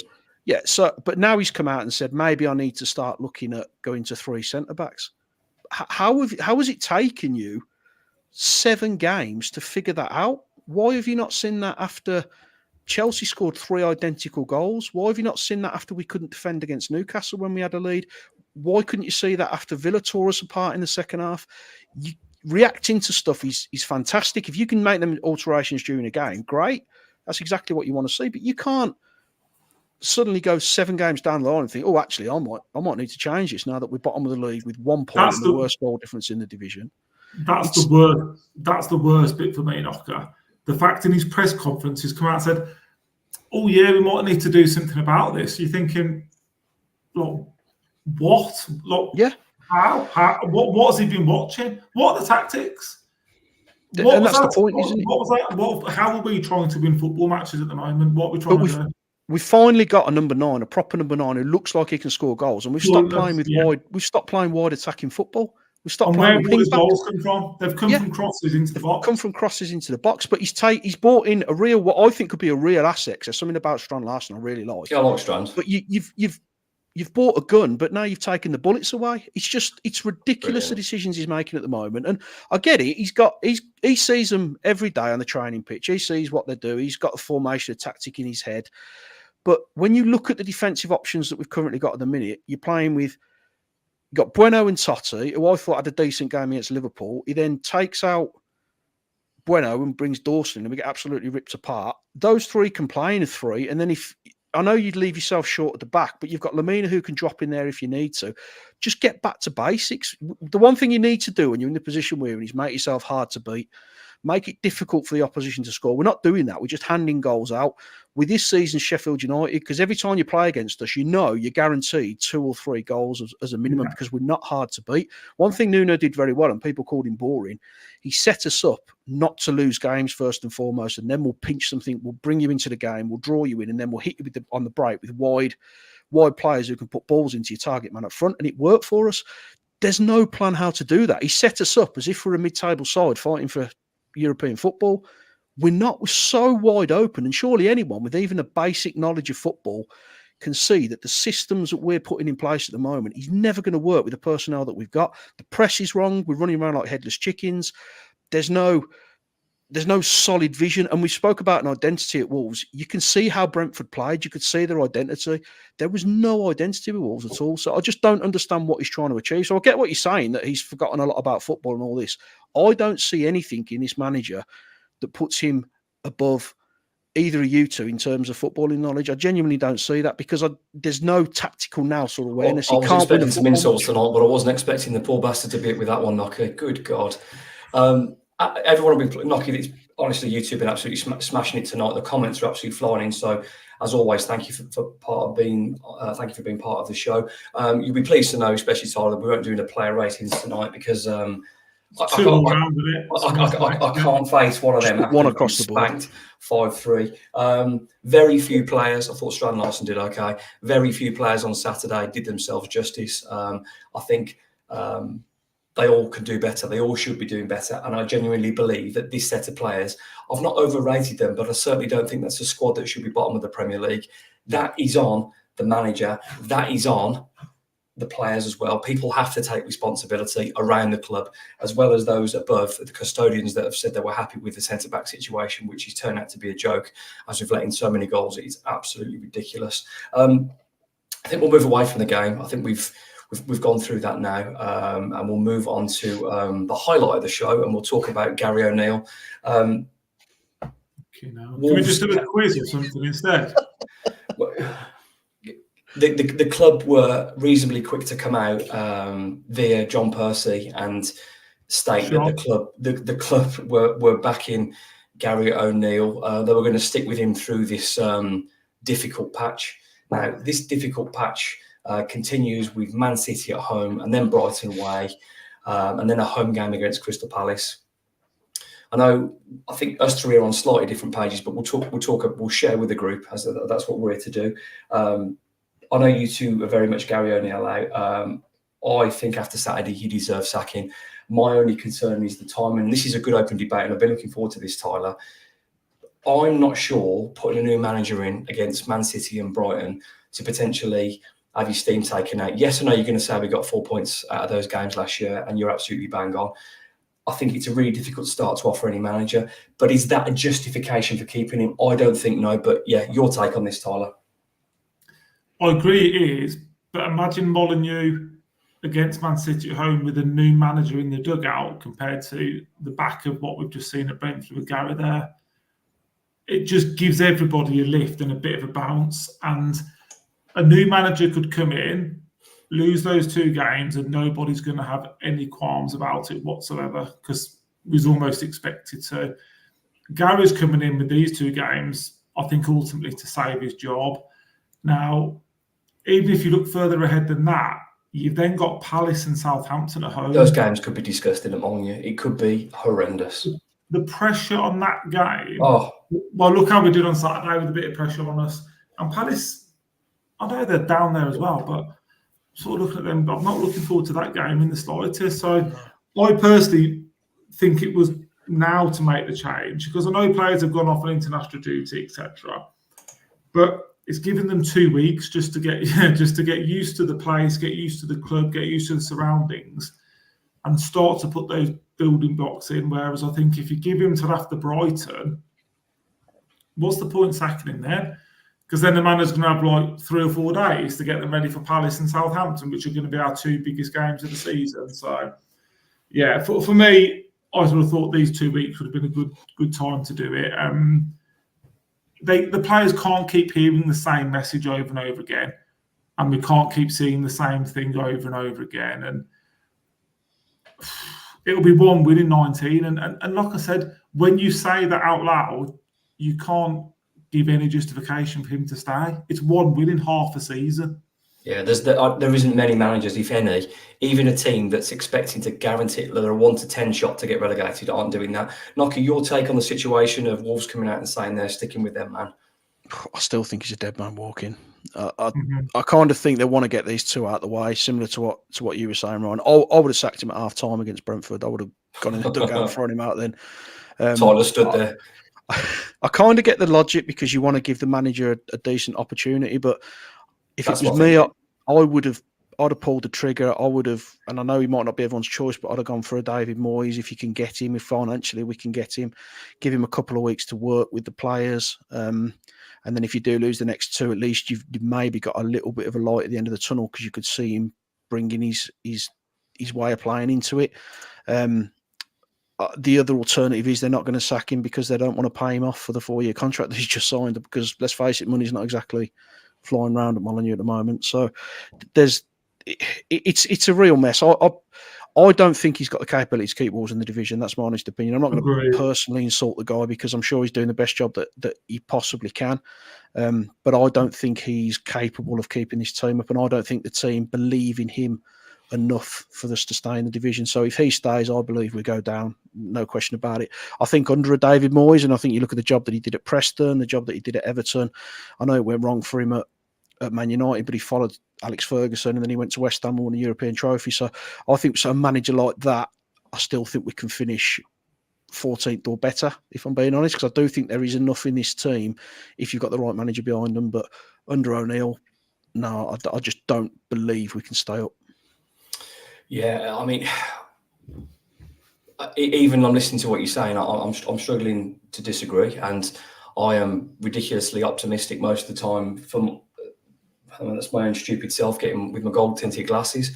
Yeah, but now he's come out and said, maybe I need to start looking at going to 3 centre-backs. How has it taken you 7 games to figure that out? Why have you not seen that after Chelsea scored 3 identical goals? Why have you not seen that after we couldn't defend against Newcastle when we had a lead? Why couldn't you see that after Villa tore us apart in the second half? Reacting to stuff is fantastic. If you can make them alterations during a game, great. That's exactly what you want to see. But you can't suddenly go 7 games down the line and think, oh, actually, I might need to change this now that we're bottom of the league with 1 point and the worst goal difference in the division. That's the worst bit for me, Knocker. The fact in his press conference he's come out and said, oh, yeah, we might need to do something about this. You're thinking, like, what? Like, yeah. How? What has he been watching? What are the tactics? And that's the point, isn't it? What was that? How are we trying to win football matches at the moment? What are we trying to do? We've finally got a number 9, a proper number 9 who looks like he can score goals, and we've stopped playing with wide. We've stopped playing wide attacking football. We've stopped playing. Where have goals come from? They've come from crosses into the box. Come from crosses into the box, but he's brought in a real, what I think could be a real asset. There's something about Strand Larsen I really like. Yeah, I like Strand. But you've bought a gun, but now you've taken the bullets away. It's ridiculous. The decisions he's making at the moment. And I get it. He sees them every day on the training pitch. He sees what they do. He's got a formation, a tactic in his head. But when you look at the defensive options that we've currently got at the minute, you're playing with, you've got Bueno and Totti, who I thought had a decent game against Liverpool. He then takes out Bueno and brings Dawson, and we get absolutely ripped apart. Those 3 can play in a 3, and then I know you'd leave yourself short at the back, but you've got Lamina who can drop in there if you need to. Just get back to basics. The one thing you need to do when you're in the position we're in is make yourself hard to beat. Make it difficult for the opposition to score. We're not doing that. We're just handing goals out. With this season's Sheffield United, because every time you play against us, you're guaranteed 2 or 3 goals as a minimum because we're not hard to beat. One thing Nuno did very well, and people called him boring, he set us up not to lose games first and foremost, and then we'll pinch something, we'll bring you into the game, we'll draw you in, and then we'll hit you on the break with wide players who can put balls into your target man up front, and it worked for us. There's no plan how to do that. He set us up as if we're a mid-table side fighting for European football. We're not. We're so wide open, and surely anyone with even a basic knowledge of football can see that the systems that we're putting in place at the moment is never going to work with the personnel that we've got. The press is wrong. We're running around like headless chickens. There's no solid vision. And we spoke about an identity at Wolves. You can see how Brentford played. You could see their identity. There was no identity with Wolves at all. So I just don't understand what he's trying to achieve. So I get what you're saying, that he's forgotten a lot about football and all this. I don't see anything in this manager that puts him above either of you two in terms of footballing knowledge. I genuinely don't see that because there's no tactical now sort of awareness. Well, I was expecting some insults tonight, but I wasn't expecting the poor bastard to be with that one, Knocker. Good God. Everyone will be knocking. Honestly, you two have been absolutely smashing it tonight. The comments are absolutely flying in. So, as always, thank you for being part of the show. You'll be pleased to know, especially Tyler, we weren't doing the player ratings tonight because I can't face one of them. One across the board. Spanked 5-3. Very few players. I thought Strand Larsen did okay. Very few players on Saturday did themselves justice. I think they all can do better. They all should be doing better. And I genuinely believe that this set of players, I've not overrated them, but I certainly don't think that's a squad that should be bottom of the Premier League. That is on the manager. That is on the players as well. People have to take responsibility around the club, as well as those above, the custodians that have said they were happy with the centre-back situation, which has turned out to be a joke. As we've let in so many goals, it's absolutely ridiculous. I think we'll move away from the game. I think we've gone through that now, and we'll move on to the highlight of the show, and we'll talk about Gary O'Neill. Can we just do a quiz or something instead? The club were reasonably quick to come out via John Percy and state that the club were backing Gary O'Neill. They were going to stick with him through this difficult patch. Now, this difficult patch continues with Man City at home, and then Brighton away, and then a home game against Crystal Palace. I think us three are on slightly different pages, but we'll share with the group, as that's what we're here to do. I know you two are very much Gary O'Neill out. I think after Saturday he deserves sacking. My only concern is the time, and this is a good open debate, and I've been looking forward to this, Tyler. I'm not sure putting a new manager in against Man City and Brighton to potentially have your steam taken out. Yes, I know you're going to say we got 4 points out of those games last year, and you're absolutely bang on. I think it's a really difficult start to offer any manager, but is that a justification for keeping him? I don't think no, but yeah, your take on this, Tyler. I agree it is, but imagine Molineux against Man City at home with a new manager in the dugout compared to the back of what we've just seen at Brentford with Gary there. It just gives everybody a lift and a bit of a bounce, and a new manager could come in, lose those 2 games, and nobody's going to have any qualms about it whatsoever because it was almost expected to. Gary's coming in with these 2 games, I think, ultimately to save his job. Now, even if you look further ahead than that, you've then got Palace and Southampton at home. Those games could be disgusting among you. It could be horrendous. The pressure on that game. Oh, well, look how we did on Saturday with a bit of pressure on us. And Palace, I know they're down there as well, but sort of looking at them, I'm not looking forward to that game in the slightest. So I personally think it was now to make the change because I know players have gone off on international duty, etc. But it's given them 2 weeks just to get used to the place, get used to the club, get used to the surroundings, and start to put those building blocks in. Whereas I think if you give him till after Brighton, what's the point sacking him then? Because then the manager's going to have like 3 or 4 days to get them ready for Palace and Southampton, which are going to be our 2 biggest games of the season. So, yeah, for me, I sort of thought these 2 weeks would have been a good time to do it. The players can't keep hearing the same message over and over again, and we can't keep seeing the same thing over and over again. And it'll be 1 win in 19. And like I said, when you say that out loud, you can't give any justification for him to stay. It's 1 win in half a season. Yeah, there isn't many managers, if any, even a team that's expecting to guarantee that they're a 1 to 10 shot to get relegated aren't doing that. Nocky, your take on the situation of Wolves coming out and saying they're sticking with their man? I still think he's a dead man walking. I kind of think they want to get these 2 out of the way, similar to what you were saying, Ryan. I would have sacked him at half time against Brentford. I would have gone in the dugout and thrown him out then. Tyler stood there. I kind of get the logic because you want to give the manager a decent opportunity, but if it was me, I'd have pulled the trigger. I would have, and I know he might not be everyone's choice, but I'd have gone for a David Moyes if you can get him, if financially we can get him, give him a couple of weeks to work with the players. And then if you do lose the next 2, at least you've maybe got a little bit of a light at the end of the tunnel because you could see him bringing his way of playing into it. The other alternative is they're not going to sack him because they don't want to pay him off for the 4-year contract that he's just signed. Because let's face it, money's not exactly flying around at Molineux at the moment. So it's a real mess. I don't think he's got the capability to keep Wolves in the division. That's my honest opinion. I'm not going to personally insult the guy because I'm sure he's doing the best job that he possibly can. But I don't think he's capable of keeping this team up, and I don't think the team believe in him enough for us to stay in the division. So if he stays, I believe we go down, no question about it. I think under a David Moyes, and I think you look at the job that he did at Preston, the job that he did at Everton, I know it went wrong for him at Man United, but he followed Alex Ferguson and then he went to West Ham and won a European trophy. So I think a manager like that, I still think we can finish 14th or better, if I'm being honest, because I do think there is enough in this team if you've got the right manager behind them. But under O'Neill, no, I just don't believe we can stay up. Yeah, I mean, even I'm listening to what you're saying, I'm struggling to disagree, and I am ridiculously optimistic most of the time. That's my own stupid self getting with my gold tinted glasses.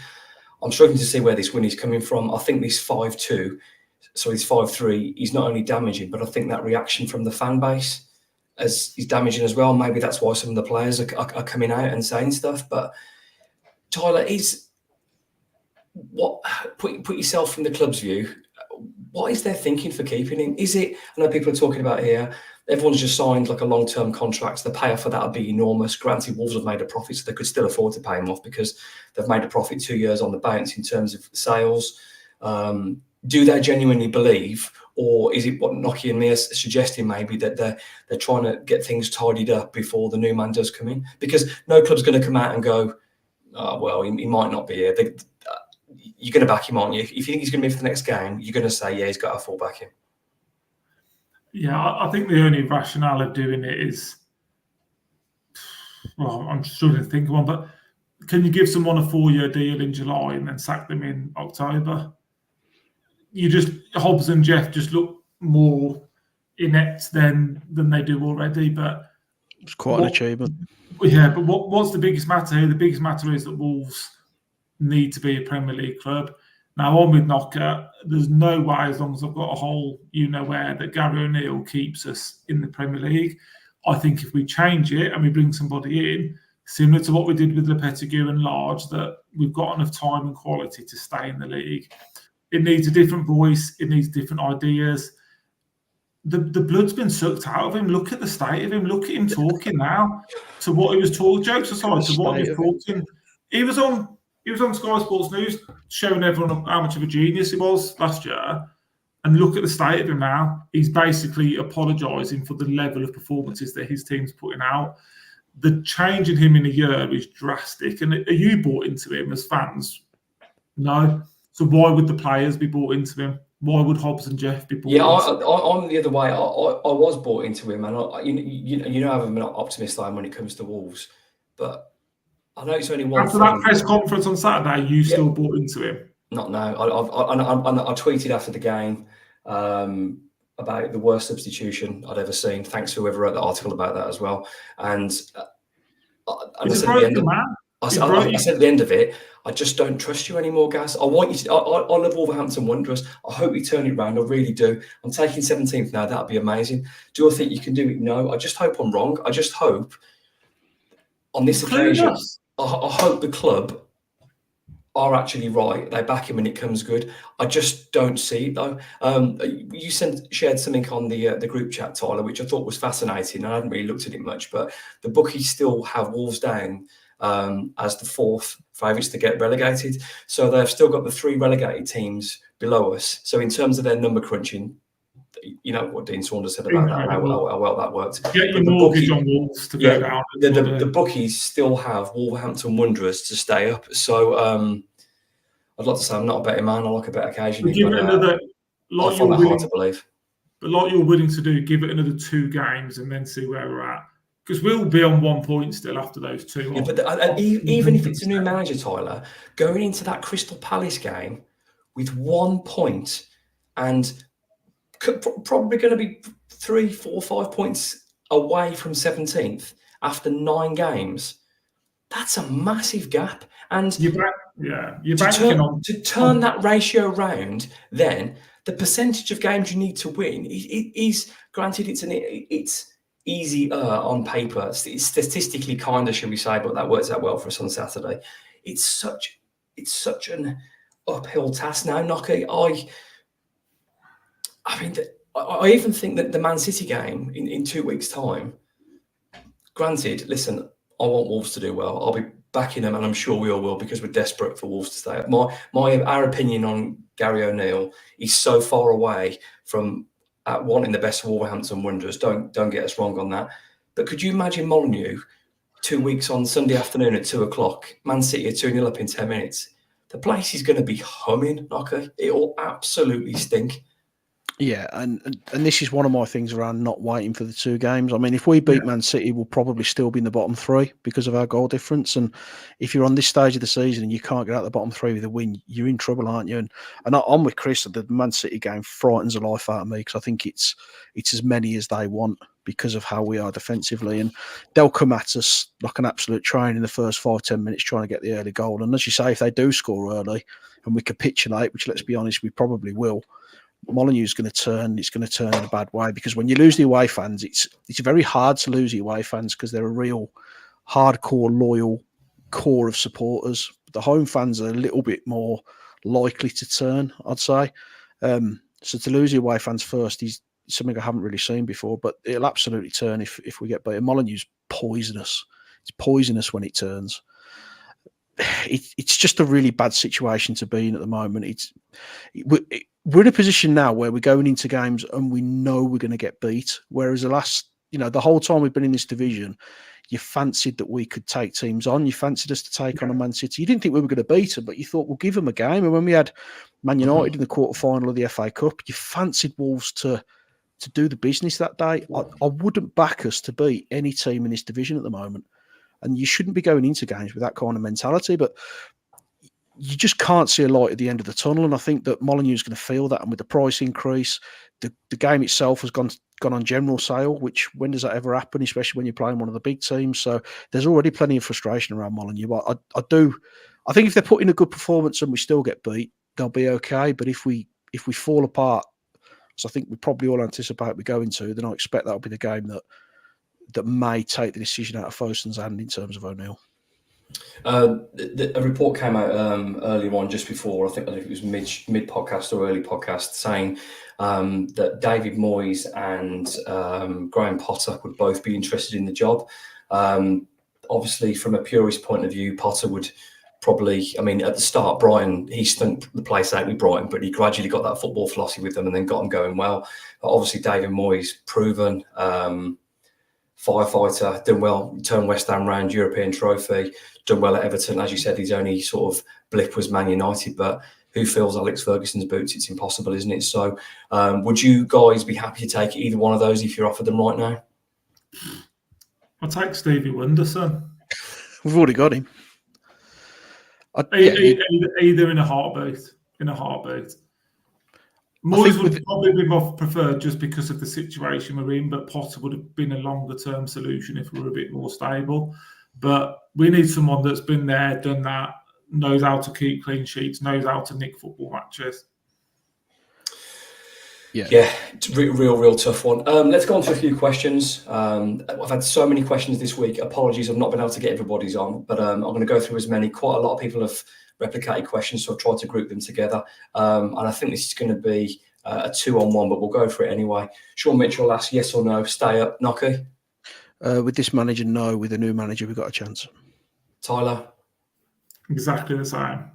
I'm struggling to see where this win is coming from. I think this 5-2, so this 5-3 is not only damaging, but I think that reaction from the fan base is damaging as well. Maybe that's why some of the players are coming out and saying stuff. But Tyler, put yourself in the club's view. What is their thinking for keeping him? Is it? I know people are talking about here. Everyone's just signed like a long-term contract. The payoff for that would be enormous. Granted, Wolves have made a profit, so they could still afford to pay him off because they've made a profit 2 years on the bounce in terms of sales. Do they genuinely believe, or is it what Noki and me are suggesting maybe that they're trying to get things tidied up before the new man does come in? Because no club's going to come out and go, oh, well, he might not be here. You're going to back him, aren't you? If you think he's going to be for the next game, you're going to say, yeah, he's got a full backing. Yeah, I think the only rationale of doing it is, well, I'm struggling to think of one, but can you give someone a 4-year deal in July and then sack them in October? Hobbs and Jeff just look more inept than they do already, but it's quite an achievement. Yeah, but what's the biggest matter here? The biggest matter is that Wolves need to be a Premier League club. Now, I'm with Knocker. There's no way, as long as I've got a hole, where, that Gary O'Neill keeps us in the Premier League. I think if we change it and we bring somebody in, similar to what we did with Lopetegui and Large, that we've got enough time and quality to stay in the league. It needs a different voice. It needs different ideas. The blood's been sucked out of him. Look at the state of him. Look at him talking now. To what he was talking, jokes aside, to what he was talking. He was on Sky Sports News showing everyone how much of a genius he was last year. And look at the state of him now. He's basically apologising for the level of performances that his team's putting out. The change in him in a year is drastic. And are you bought into him as fans? No. So why would the players be bought into him? Why would Hobbs and Jeff be bought into him? I'm the other way. I was bought into him, and I'm an optimist when it comes to Wolves. But I know it's only one. After that press conference on Saturday, you still bought into him? Not now. I tweeted after the game about the worst substitution I'd ever seen. Thanks to whoever wrote the article about that as well. And I said at the end of I said at the end of it, I just don't trust you anymore, Gaz. I want you to. I love Wolverhampton Wanderers. I hope you turn it around. I really do. I'm taking 17th now. That'd be amazing. Do I think you can do it? No. I just hope I'm wrong. I just hope on this occasion, I hope the club are actually right. They back him when it comes good. I just don't see it though. You shared something on the group chat, Tyler, which I thought was fascinating. I hadn't really looked at it much, but the bookies still have Wolves down as the fourth favourites to get relegated. So they've still got the 3 relegated teams below us. So in terms of their number crunching, you know what Dean Saunders said about that, how well that worked. Get your mortgage on Wolves to go down. The bookies still have Wolverhampton Wanderers to stay up. So I'd like to say I'm not a betting man. I like a bet occasionally. Give it another. I find that hard to believe. But like you're willing to do, give it another 2 games and then see where we're at. Because we'll be on 1 point still after those 2. Yeah, but even if it's a new manager, Tyler, going into that Crystal Palace game with 1 point and probably going to be 3, 4, 5 points away from 17th after 9 games, that's a massive gap. And to turn that ratio round, then the percentage of games you need to win is granted it's easier on paper. It's statistically kinder, should we say, but that works out well for us on Saturday. It's such an uphill task now, Nocky. I even think that the Man City game in 2 weeks' time, granted, listen, I want Wolves to do well. I'll be backing them, and I'm sure we all will, because we're desperate for Wolves to stay up. Our opinion on Gary O'Neill is so far away from wanting the best of Wolverhampton Wanderers. Don't get us wrong on that. But could you imagine Molineux 2 weeks on Sunday afternoon at 2:00, Man City are 2-0 up in 10 minutes? The place is going to be humming, Knocker. It'll absolutely stink. Yeah, and this is one of my things around not waiting for the 2 games. I mean, if we beat Man City, we'll probably still be in the bottom 3 because of our goal difference. And if you're on this stage of the season and you can't get out the bottom 3 with a win, you're in trouble, aren't you? And I'm with Chris. The Man City game frightens the life out of me because I think it's as many as they want because of how we are defensively. And they'll come at us like an absolute train in the first 5-10 minutes trying to get the early goal. And as you say, if they do score early and we capitulate, which let's be honest, we probably will, Molineux's going to turn. It's going to turn in a bad way because when you lose the away fans, it's very hard to lose the away fans because they're a real hardcore, loyal core of supporters. The home fans are a little bit more likely to turn, I'd say. So to lose the away fans first is something I haven't really seen before, but it'll absolutely turn if we get beaten. Molyneux's poisonous. It's poisonous when it turns. It's just a really bad situation to be in at the moment. We're in a position now where we're going into games and we know we're going to get beat. Whereas the whole time we've been in this division, you fancied that we could take teams on. You fancied us to take on a Man City. You didn't think we were going to beat them, but you thought we'll give them a game. And when we had Man United in the quarterfinal of the FA Cup, you fancied Wolves to do the business that day. I wouldn't back us to beat any team in this division at the moment. And you shouldn't be going into games with that kind of mentality, but you just can't see a light at the end of the tunnel. And I think that Molyneux is going to feel that. And with the price increase, the game itself has gone on general sale, which when does that ever happen, especially when you're playing one of the big teams? So there's already plenty of frustration around Molyneux. But I think if they're putting a good performance and we still get beat, they'll be okay. But if we fall apart, as I think we probably all anticipate we're going to, then I expect that'll be the game that may take the decision out of Fosun's hand in terms of O'Neill. A report came out earlier on, just before, I think it was mid podcast or early podcast, saying that David Moyes and Graham Potter would both be interested in the job. Obviously, from a purist point of view, Potter would probably, at the start, Brighton, he stunk the place out with Brighton, but he gradually got that football philosophy with them and then got them going well. But obviously, David Moyes, proven firefighter, done well, turned West Ham round, European trophy, done well at Everton. As you said, his only sort of blip was Man United, but who fills Alex Ferguson's boots? It's impossible, isn't it? So would you guys be happy to take either one of those if you're offered them right now? I'll take Stevie Wonder, son. We've already got him. Either in a heartbeat. Moyes would probably be more preferred just because of the situation we're in, but Potter would have been a longer-term solution if we were a bit more stable. But we need someone that's been there, done that, knows how to keep clean sheets, knows how to nick football matches. Yeah, it's a real tough one. Let's go on to a few questions. I've had so many questions this week. Apologies, I've not been able to get everybody's on, but I'm going to go through as many. Quite a lot of people have replicated questions, so I've tried to group them together. And I think this is going to be a 2-on-1, but we'll go for it anyway. Sean Mitchell asks, yes or no, stay up, Nocky? With this manager, no. With a new manager, we've got a chance. Tyler? Exactly the same.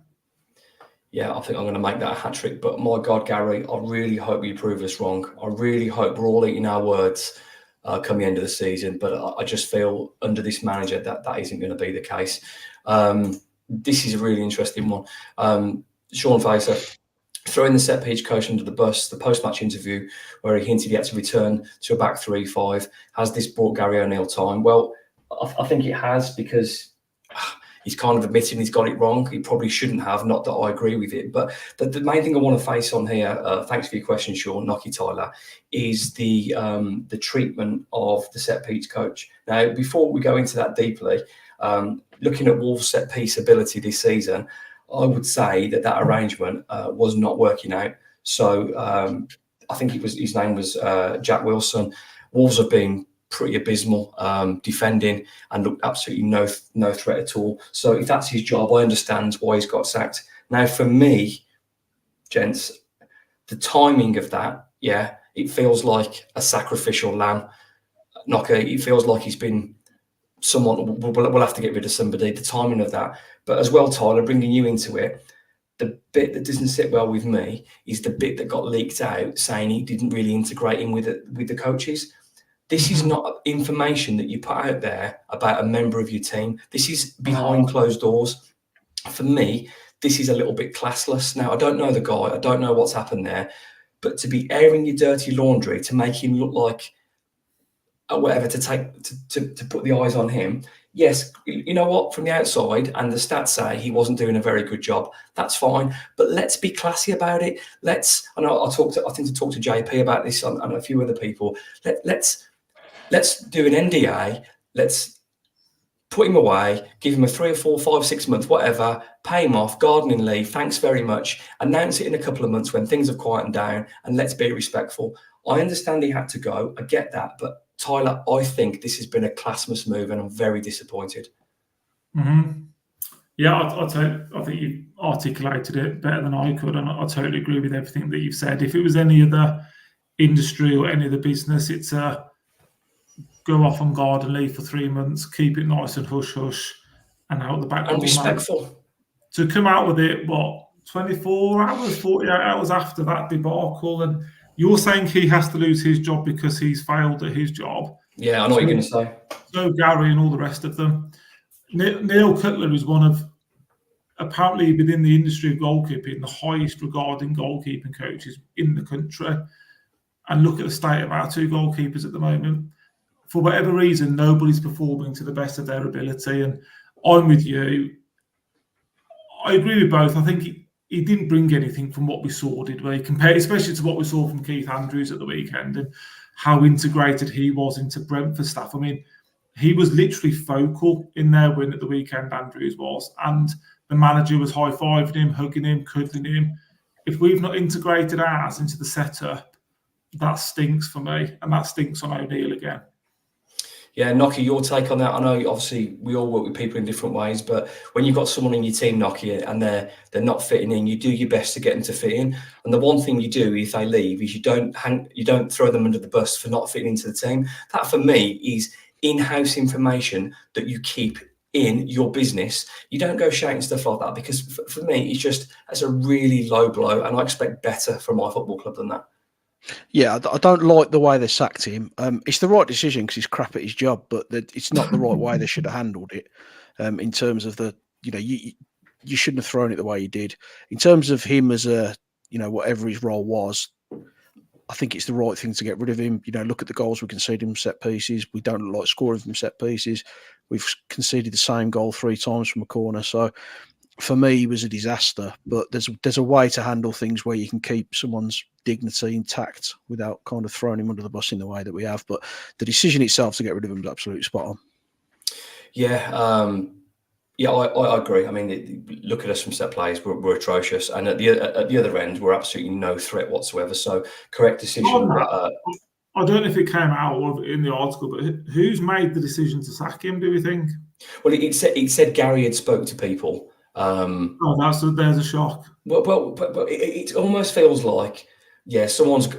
Yeah, I think I'm going to make that a hat-trick. But my God, Gary, I really hope you prove us wrong. I really hope we're all eating our words come the end of the season. But I just feel under this manager that isn't going to be the case. This is a really interesting one. Sean Facer, throwing the set-piece coach under the bus, the post-match interview where he hinted he had to return to a back 3-5. Has this brought Gary O'Neill time? Well, I think it has, because he's kind of admitting he's got it wrong. He probably shouldn't have, not that I agree with it. But the main thing I want to face on here, thanks for your question, Sean, Nocky Tyler, is the treatment of the set-piece coach. Now, before we go into that deeply, looking at Wolves' set-piece ability this season, I would say that arrangement was not working out. So I think his name was Jack Wilson. Wolves have been pretty abysmal defending and looked absolutely no threat at all. So if that's his job, I understand why he's got sacked. Now, for me, gents, the timing of that, yeah, it feels like a sacrificial lamb. Nocky, it feels like he's been someone, we'll have to get rid of somebody, the timing of that. But as well, Tyler, bringing you into it, the bit that doesn't sit well with me is the bit that got leaked out saying he didn't really integrate in with the coaches. This is not information that you put out there about a member of your team. This is behind closed doors. For me, this is a little bit classless. Now, I don't know the guy. I don't know what's happened there. But to be airing your dirty laundry, to make him look like whatever, to put the eyes on him. Yes, you know what? From the outside, and the stats say he wasn't doing a very good job. That's fine, but let's be classy about it. I think I talked to JP about this and a few other people. Let's do an NDA. Let's put him away, give him a 3 or 4, 5, 6 months, whatever, pay him off, gardening leave, thanks very much, announce it in a couple of months when things have quietened down, and let's be respectful. I understand he had to go. I get that. But Tyler, I think this has been a classmate move and I'm very disappointed. Mm-hmm. Yeah, I think you've articulated it better than I could, and I totally agree with everything that you've said. If it was any other industry or any other business, it's a go off on garden leave for 3 months, keep it nice and hush, and out the back door, And mate. respectful. To come out with it, 24 hours, 48 hours after that debacle, and you're saying he has to lose his job because he's failed at his job. Yeah, I know what you're going to say. So Gary and all the rest of them. Neil Cutler is one of, apparently within the industry of goalkeeping, the highest regarding goalkeeping coaches in the country. And look at the state of our 2 goalkeepers at the moment. For whatever reason, nobody's performing to the best of their ability. And I'm with you. I agree with both. I think he didn't bring anything from what we saw, did we? Compared, especially to what we saw from Keith Andrews at the weekend and how integrated he was into Brentford staff. I mean, he was literally focal in their win at the weekend, Andrews was. And the manager was high-fiving him, hugging him, cuddling him. If we've not integrated ours into the setup, that stinks for me. And that stinks on O'Neill again. Yeah, Nocky, your take on that? I know obviously we all work with people in different ways, but when you've got someone in your team, Nocky, and they're not fitting in, you do your best to get them to fit in. And the one thing you do if they leave is you don't throw them under the bus for not fitting into the team. That for me is in-house information that you keep in your business. You don't go shouting stuff like that, because for me it's a really low blow, and I expect better from my football club than that. Yeah, I don't like the way they sacked him. It's the right decision because he's crap at his job, but it's not the right way they should have handled it. In terms of you shouldn't have thrown it the way you did. In terms of him as a, whatever his role was, I think it's the right thing to get rid of him. Look at the goals we conceded from set pieces. We don't like scoring from set pieces. We've conceded the same goal 3 times from a corner. So for me, he was a disaster. But there's a way to handle things where you can keep someone's dignity intact without kind of throwing him under the bus in the way that we have. But the decision itself to get rid of him is absolutely spot on. Yeah, I agree. I mean, look at us from set plays; we're atrocious, and at the other end, we're absolutely no threat whatsoever. So, correct decision. I don't know if it came out in the article, but who's made the decision to sack him? Do we think? Well, it said Gary had spoke to people. There's a shock. Well, but it almost feels like, yeah, someone's.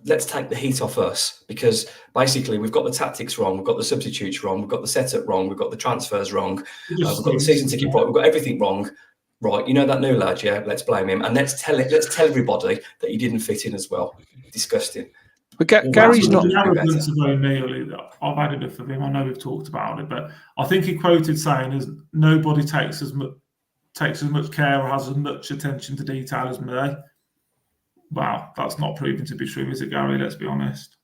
Let's take the heat off us, because basically we've got the tactics wrong, we've got the substitutes wrong, we've got the setup wrong, we've got the transfers wrong, we've got the season ticket right, we've got everything wrong. Right, that new lad, yeah, let's blame him, and let's tell everybody that he didn't fit in as well. Disgusting. But Gary's not. The arrogance of O'Neill, I've had enough of him. I know we've talked about it, but I think he quoted saying, "As nobody takes as much care or has as much attention to detail as me." Wow, that's not proven to be true, is it, Gary? Let's be honest.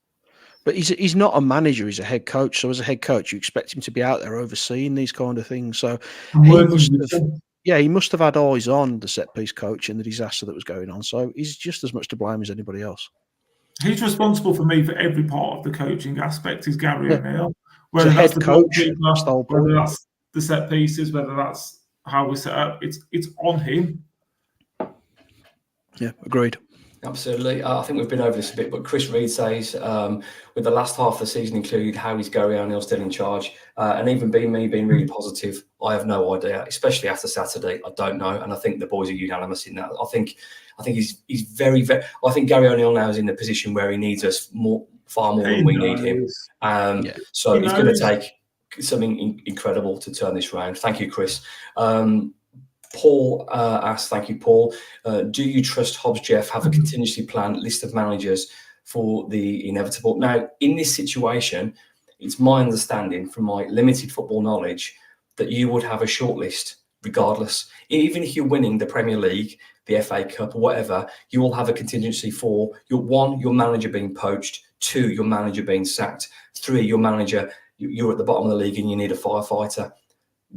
But he's not a manager; he's a head coach. So as a head coach, you expect him to be out there overseeing these kind of things. So he must have had eyes on the set piece coach and the disaster that was going on. So he's just as much to blame as anybody else. He's responsible for me for every part of the coaching aspect. Is Gary O'Neill? Whether that's the coach, whether that's the set pieces, whether that's how we set up, it's on him. Yeah, agreed. Absolutely. I think we've been over this a bit, but Chris Reed says, with the last half of the season included, how is Gary O'Neill still in charge? And even being really positive, I have no idea, especially after Saturday. I don't know. And I think the boys are unanimous in that. I think he's very, very, I think Gary O'Neill now is in the position where he needs us far more than we need him. So it's going to take something incredible to turn this around. Thank you, Chris. Paul asks, thank you, Paul. Do you trust Hobbs Jeff have a contingency plan list of managers for the inevitable? Now, in this situation, it's my understanding from my limited football knowledge that you would have a shortlist regardless. Even if you're winning the Premier League, the FA Cup, or whatever, you will have a contingency for your manager being poached, 2, your manager being sacked, 3, your manager, you're at the bottom of the league and you need a firefighter.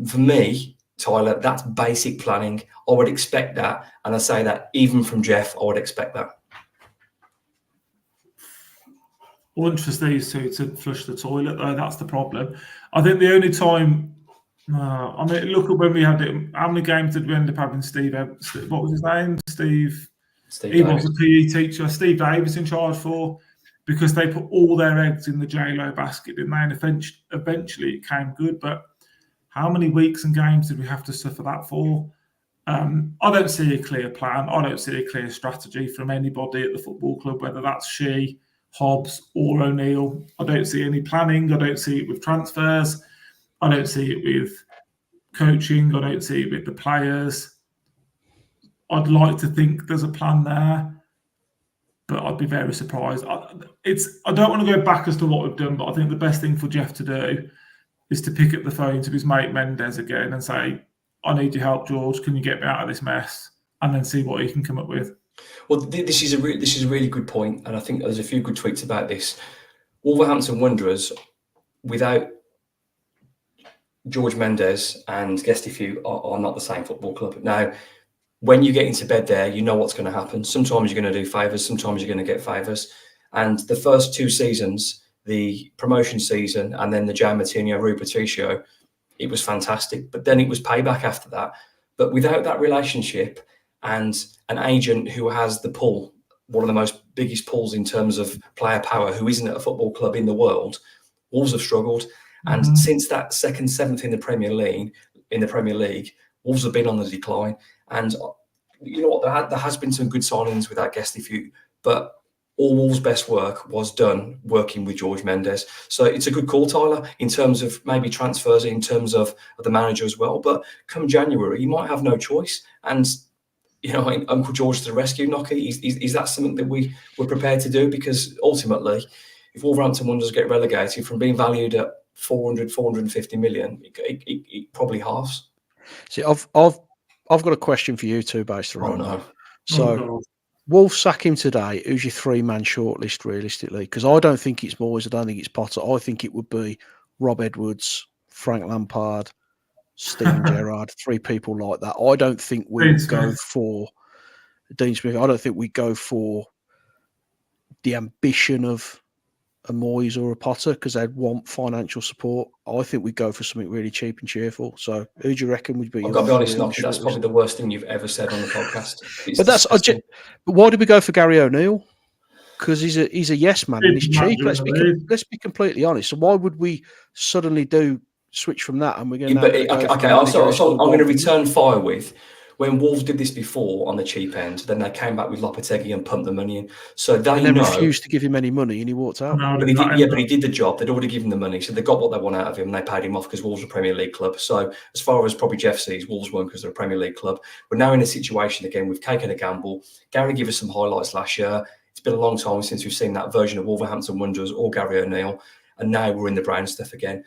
For me, Tyler, that's basic planning. I would expect that. And I say that even from Jeff, I would expect that. I wouldn't trust these 2 to flush the toilet, though. That's the problem. I think the only time... look at when we had it. How many games did we end up having Steve? What was his name? Steve he Davis. Was a PE teacher. Steve Davis in charge for... Because they put all their eggs in the J-Lo basket, didn't they? And eventually it came good. But How many weeks and games did we have to suffer that for? I don't see a clear plan. I don't see a clear strategy from anybody at the football club, whether that's Shea, Hobbs or O'Neill. I don't see any planning. I don't see it with transfers. I don't see it with coaching. I don't see it with the players. I'd like to think there's a plan there, but I'd be very surprised. I don't want to go back as to what we've done, but I think the best thing for Jeff to do is to pick up the phone to his mate Mendes again and say, I need your help, George. Can you get me out of this mess? And then see what he can come up with. Well, this is a really good point, and I think there's a few good tweets about this. Wolverhampton Wanderers, without George Mendes and Gestifu, are not the same football club. Now, when you get into bed there, you know what's going to happen. Sometimes you're going to do favours, sometimes you're going to get favours. And the first 2 seasons, the promotion season and then the João Moutinho Rui Patricio, it was fantastic. But then it was payback after that. But without that relationship and an agent who has the pull, one of the most biggest pulls in terms of player power, who isn't at a football club in the world, Wolves have struggled. And since that second 7th in the Premier League, Wolves have been on the decline. And you know what? There has been some good signings with that Gestifu, but all Wolves' best work was done working with George Mendes. So it's a good call, Tyler, in terms of maybe transfers, in terms of the manager as well. But come January, you might have no choice. And, you know, Uncle George to the rescue, Nocky, is that something that we're prepared to do? Because ultimately, if Wolverhampton Wanderers get relegated from being valued at 450 million, it probably halves. See, I've got a question for you too, based around that. So, Wolves sack him today. Who's your 3-man shortlist realistically? Because I don't think it's Moyes. I don't think it's Potter. I think it would be Rob Edwards, Frank Lampard, Steven Gerrard, 3 people like that. I don't think we would go for Dean Smith. I don't think we go for the ambition of a Moyes or a Potter because they'd want financial support. I think we'd go for something really cheap and cheerful. So who do you reckon would be? I've got to be honest, Nocky, that's probably the worst thing you've ever said on the podcast. But why did we go for Gary O'Neill? Because he's a yes man and he's cheap. Let's be completely honest. So why would we suddenly switch from that and we're going to? I'm going to return fire with. When Wolves did this before on the cheap end, then they came back with Lopetegui and pumped the money in. So they refused to give him any money and he walked out. But he did the job. They'd already given him the money. So they got what they want out of him and they paid him off because Wolves are a Premier League club. So as far as probably Jeff sees, Wolves weren't because they're a Premier League club. We're now in a situation again, we've taken a gamble. Gary gave us some highlights last year. It's been a long time since we've seen that version of Wolverhampton Wanderers or Gary O'Neill. And now we're in the brown stuff again.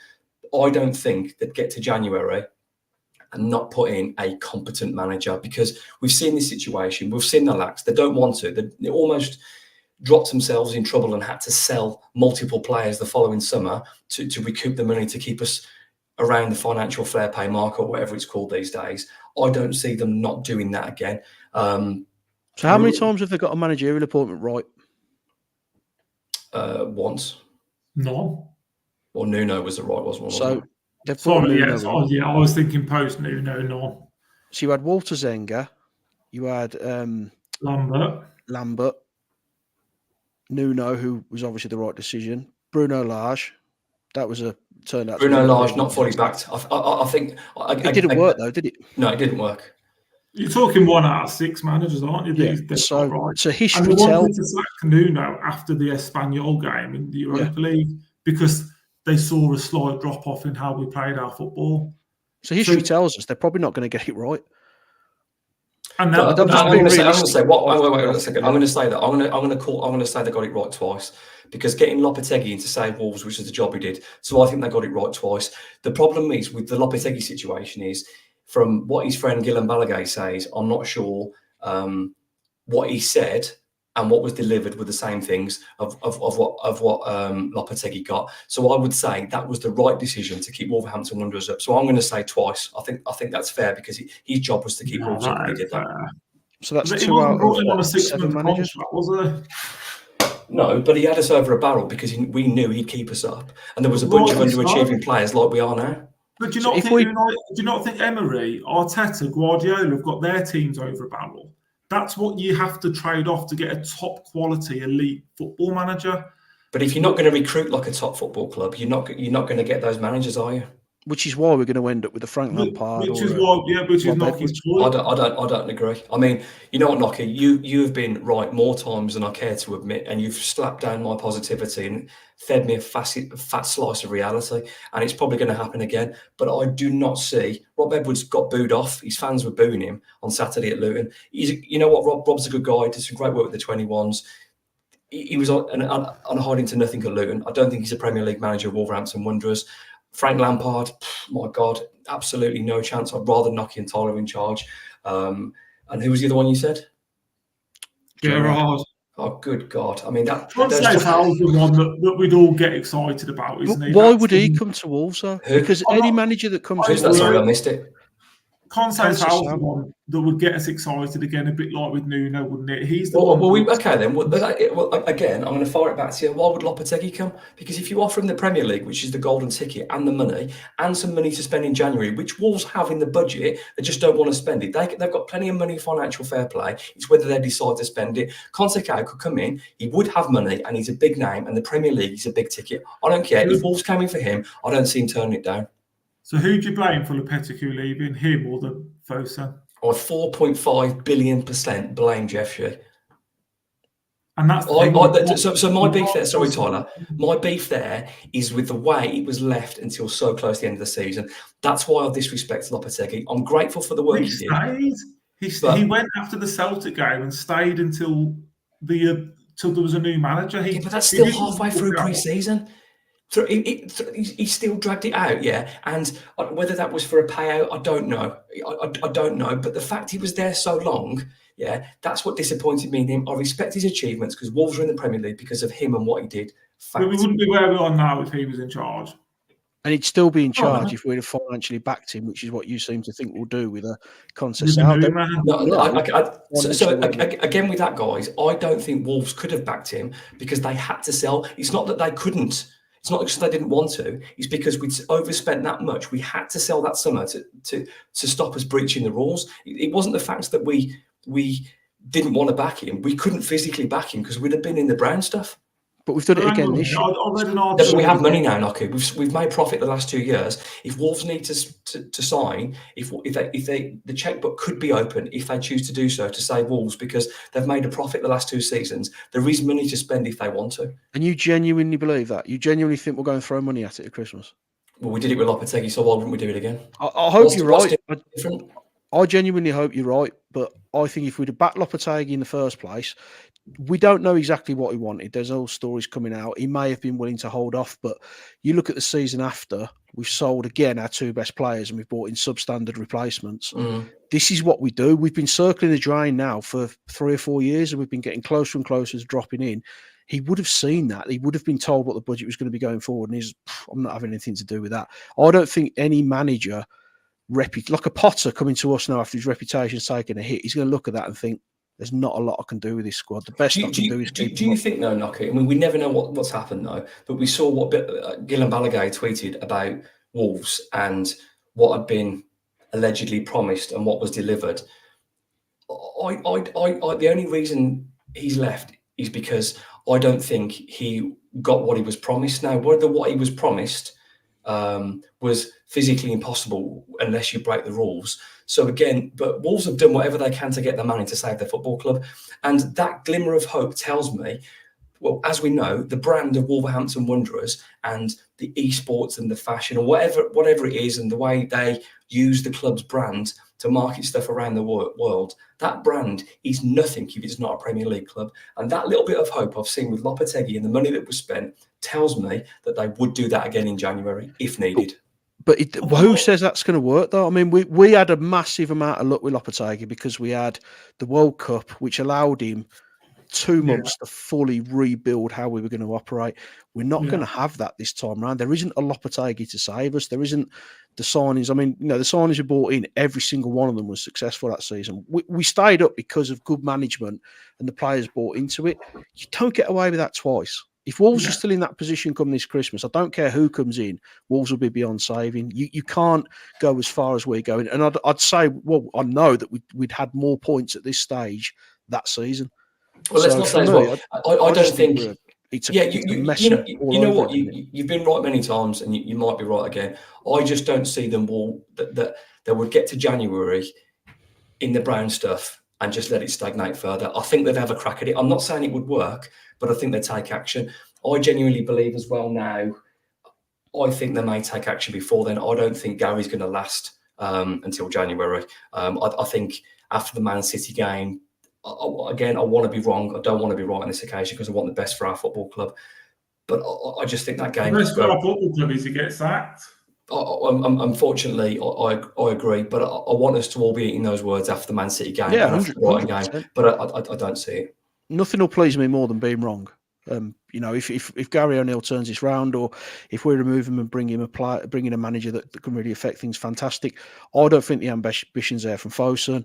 I don't think that get to January and not put in a competent manager, because we've seen this situation. We've seen the lax. They don't want to. They almost dropped themselves in trouble and had to sell multiple players the following summer to recoup the money to keep us around the financial fair play mark or whatever it's called these days. I don't see them not doing that again. So how many times have they got a managerial appointment right? Once. No. Or Nuno was the right one. So I was thinking post Nuno. No. So you had Walter Zenga, you had Lambert, Nuno, who was obviously the right decision. Bruno Lage, that was turned out. Bruno Lage not fully backed. I think it didn't work though, did it? No, it didn't work. You're talking 1 out of 6 managers, aren't you? Yeah. So history tells. And they wanted tells. to sack Nuno after the Espanyol game in the Europa League because they saw a slight drop off in how we played our football. So history tells us they're probably not going to get it right. And now I'm going to say that. I'm going to say they got it right twice, because getting Lopetegui in to save Wolves, which is the job he did. So I think they got it right twice. The problem is with the Lopetegui situation is, from what his friend Guillem Balaguer says, I'm not sure what he said and what was delivered were the same things of what Lopetegui got. So I would say that was the right decision to keep Wolverhampton Wanderers up. So I'm going to say twice. I think that's fair, because his job was to keep Wolves up, and he did that. So that's 2 out of 7 managers. No, but he had us over a barrel because we knew he'd keep us up, and there was a bunch of underachieving players like we are now. But do you not think Emery, Arteta, Guardiola have got their teams over a barrel? That's what you have to trade off to get a top quality elite football manager. But if you're not going to recruit like a top football club, you're not going to get those managers, are you? which is why we're going to end up with a Frank Lampard Which or is a why, yeah, which is Rob Noki's Edwards. choice. I don't agree. I mean, you know what, Nocky, you have been right more times than I care to admit, and you've slapped down my positivity and fed me a fat slice of reality, and it's probably going to happen again. But I do not see Rob Edwards got booed off. His fans were booing him on Saturday at Luton. You know what, Rob's a good guy. Did some great work with the 21s. He was on hiding to nothing at Luton. I don't think he's a Premier League manager of Wolverhampton Wanderers. Frank Lampard, my God, absolutely no chance. I'd rather Nocky and Tyler in charge. And who was the other one you said? Gerrard. Oh, good God. I mean, Conceição the one that we'd all get excited about, isn't he? Why would he come to Wolves, though? Because any manager that comes to Wolves... Sorry, I missed it. Conceição's the one that would get us excited again, a bit like with Nuno, wouldn't it? He's the one. Okay, then. Well, again, I'm going to fire it back to you. Why would Lopetegui come? Because if you offer him the Premier League, which is the golden ticket, and the money, and some money to spend in January, which Wolves have in the budget, they just don't want to spend it. They've got plenty of money, financial fair play. It's whether they decide to spend it. Conceição could come in. He would have money, and he's a big name, and the Premier League is a big ticket. I don't care. If Wolves came in for him, I don't see him turning it down. So who do you blame for Lopetegui leaving, him or the Fosa? I 4.5 billion% blame Jeff Shea. And that's so my beef there, sorry Tyler, my beef there is with the way it was left until so close to the end of the season. That's why I disrespect Lopetegui. I'm grateful for the work he did. He went after the Celtic game and stayed until there was a new manager. But that's still halfway through pre-season. He still dragged it out, yeah. And whether that was for a payout, I don't know. I don't know. But the fact he was there so long, yeah, that's what disappointed me in him. I respect his achievements because Wolves are in the Premier League because of him and what he did. But we wouldn't be where we are now if he was in charge. And he'd still be in charge if we'd have financially backed him, which is what you seem to think we'll do with a Conceição. So again, with that, guys, I don't think Wolves could have backed him because they had to sell. It's not that they couldn't. It's not because they didn't want to. It's because we'd overspent that much. We had to sell that summer to stop us breaching the rules. It wasn't the fact that we didn't want to back him. We couldn't physically back him because we'd have been in the brown stuff. But we've done it again this year. But we have money now, Nocky. We've made profit the last 2 years. If Wolves need to sign, if the checkbook could be open if they choose to do so to save Wolves because they've made a profit the last 2 seasons, there is money to spend if they want to. And you genuinely believe that? You genuinely think we'll go and throw money at it at Christmas? Well, we did it with Lopetegui, so why wouldn't we do it again? I hope you're right. I genuinely hope you're right, but I think if we'd have backed Lopetegui in the first place, we don't know exactly what he wanted. There's all stories coming out. He may have been willing to hold off, but you look at the season after, we've sold again our 2 best players and we've brought in substandard replacements. This is what we do. We've been circling the drain now for 3 or 4 years and we've been getting closer and closer to dropping in. He would have seen that. He would have been told what the budget was going to be going forward. And I'm not having anything to do with that. I don't think any manager, like a Potter coming to us now after his reputation's taken a hit, he's going to look at that and think, there's not a lot I can do with this squad. The best I can do is keep. Do you think, though, Nocky? I mean, we never know what's happened, though. But we saw what Guillem Balaguer tweeted about Wolves and what had been allegedly promised and what was delivered. The only reason he's left is because I don't think he got what he was promised. Now, whether what he was promised was physically impossible unless you break the rules. So again, but Wolves have done whatever they can to get the money to save their football club. And that glimmer of hope tells me, well, as we know, the brand of Wolverhampton Wanderers and the esports and the fashion or whatever it is and the way they use the club's brand to market stuff around the world, that brand is nothing if it's not a Premier League club. And that little bit of hope I've seen with Lopetegui and the money that was spent tells me that they would do that again in January if needed. But who says that's going to work, though? I mean, we had a massive amount of luck with Lopetegui because we had the World Cup, which allowed him 2 months to fully rebuild how we were going to operate. We're not going to have that this time around. There isn't a Lopetegui to save us. There isn't the signings. I mean, the signings we brought in, every single one of them was successful that season. We stayed up because of good management and the players bought into it. You don't get away with that twice. If Wolves are still in that position come this Christmas, I don't care who comes in, Wolves will be beyond saving. You can't go as far as we're going. And I'd say, well, I know that we'd had more points at this stage that season. Well, let's not say as well. I don't think it's a, Yeah, it's a mess you know, all you know over what? at the minute. You've been right many times, and you might be right again. I just don't see them all that they would get to January in the brown stuff and just let it stagnate further. I think they'd have a crack at it. I'm not saying it would work, but I think they'd take action. I genuinely believe as well now. I think they may take action before then. I don't think Gary's going to last until January. I think after the Man City game, again, I want to be wrong. I don't want to be right on this occasion because I want the best for our football club. But I just think that game. The best for our football club is he gets sacked. Unfortunately, I agree, but I want us to all be eating those words after the Man City game and after the Brighton game. But I don't see it. Nothing will please me more than being wrong. If Gary O'Neill turns this round, or if we remove him and bring in a manager that can really affect things, fantastic. I don't think the ambition's there from Fosun.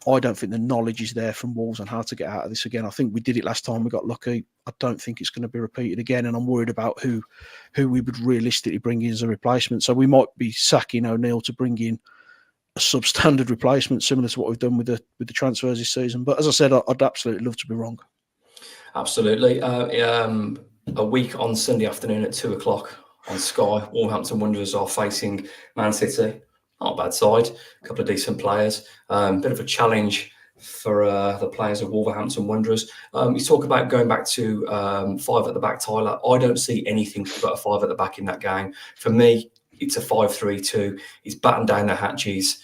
I don't think the knowledge is there from Wolves on how to get out of this again. I think we did it last time, we got lucky. I don't think it's going to be repeated again, and I'm worried about who we would realistically bring in as a replacement. So we might be sacking O'Neill to bring in a substandard replacement, similar to what we've done with the transfers this season. But as I said, I'd absolutely love to be wrong. Absolutely. A week on Sunday afternoon at 2:00 on Sky, Wolverhampton Wanderers are facing Man City. Not a bad side, a couple of decent players. Bit of a challenge for the players of Wolverhampton Wanderers. You talk about going back to 5 at the back, Tyler. I don't see anything but a 5 at the back in that game. For me, it's a 5-3-2. It's batten down the hatches,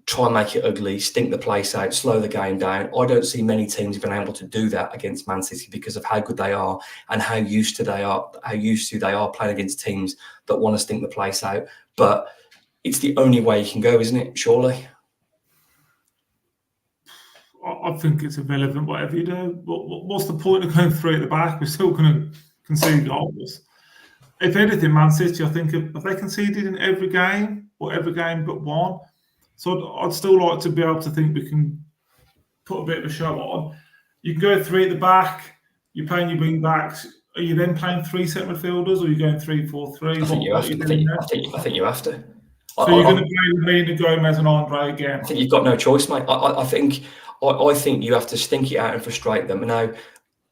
try and make it ugly, stink the place out, slow the game down. I don't see many teams being able to do that against Man City because of how good they are and how used to they are playing against teams that want to stink the place out. But it's the only way you can go, isn't it? Surely. I think it's irrelevant, whatever you do. What's the point of going 3 at the back? We're still going to concede goals. If anything, Man City, I think, have they conceded in every game or every game but one? So I'd still like to be able to think we can put a bit of a show on. You can go 3 at the back. You're playing your wing backs. Are you then playing 3 centre midfielders, or are you going 3-4-3? I think you have to. I think you have to. So you're going to play Mina, Gomez, and Andre again. I think you've got no choice, mate. I think you have to stink it out and frustrate them. Now,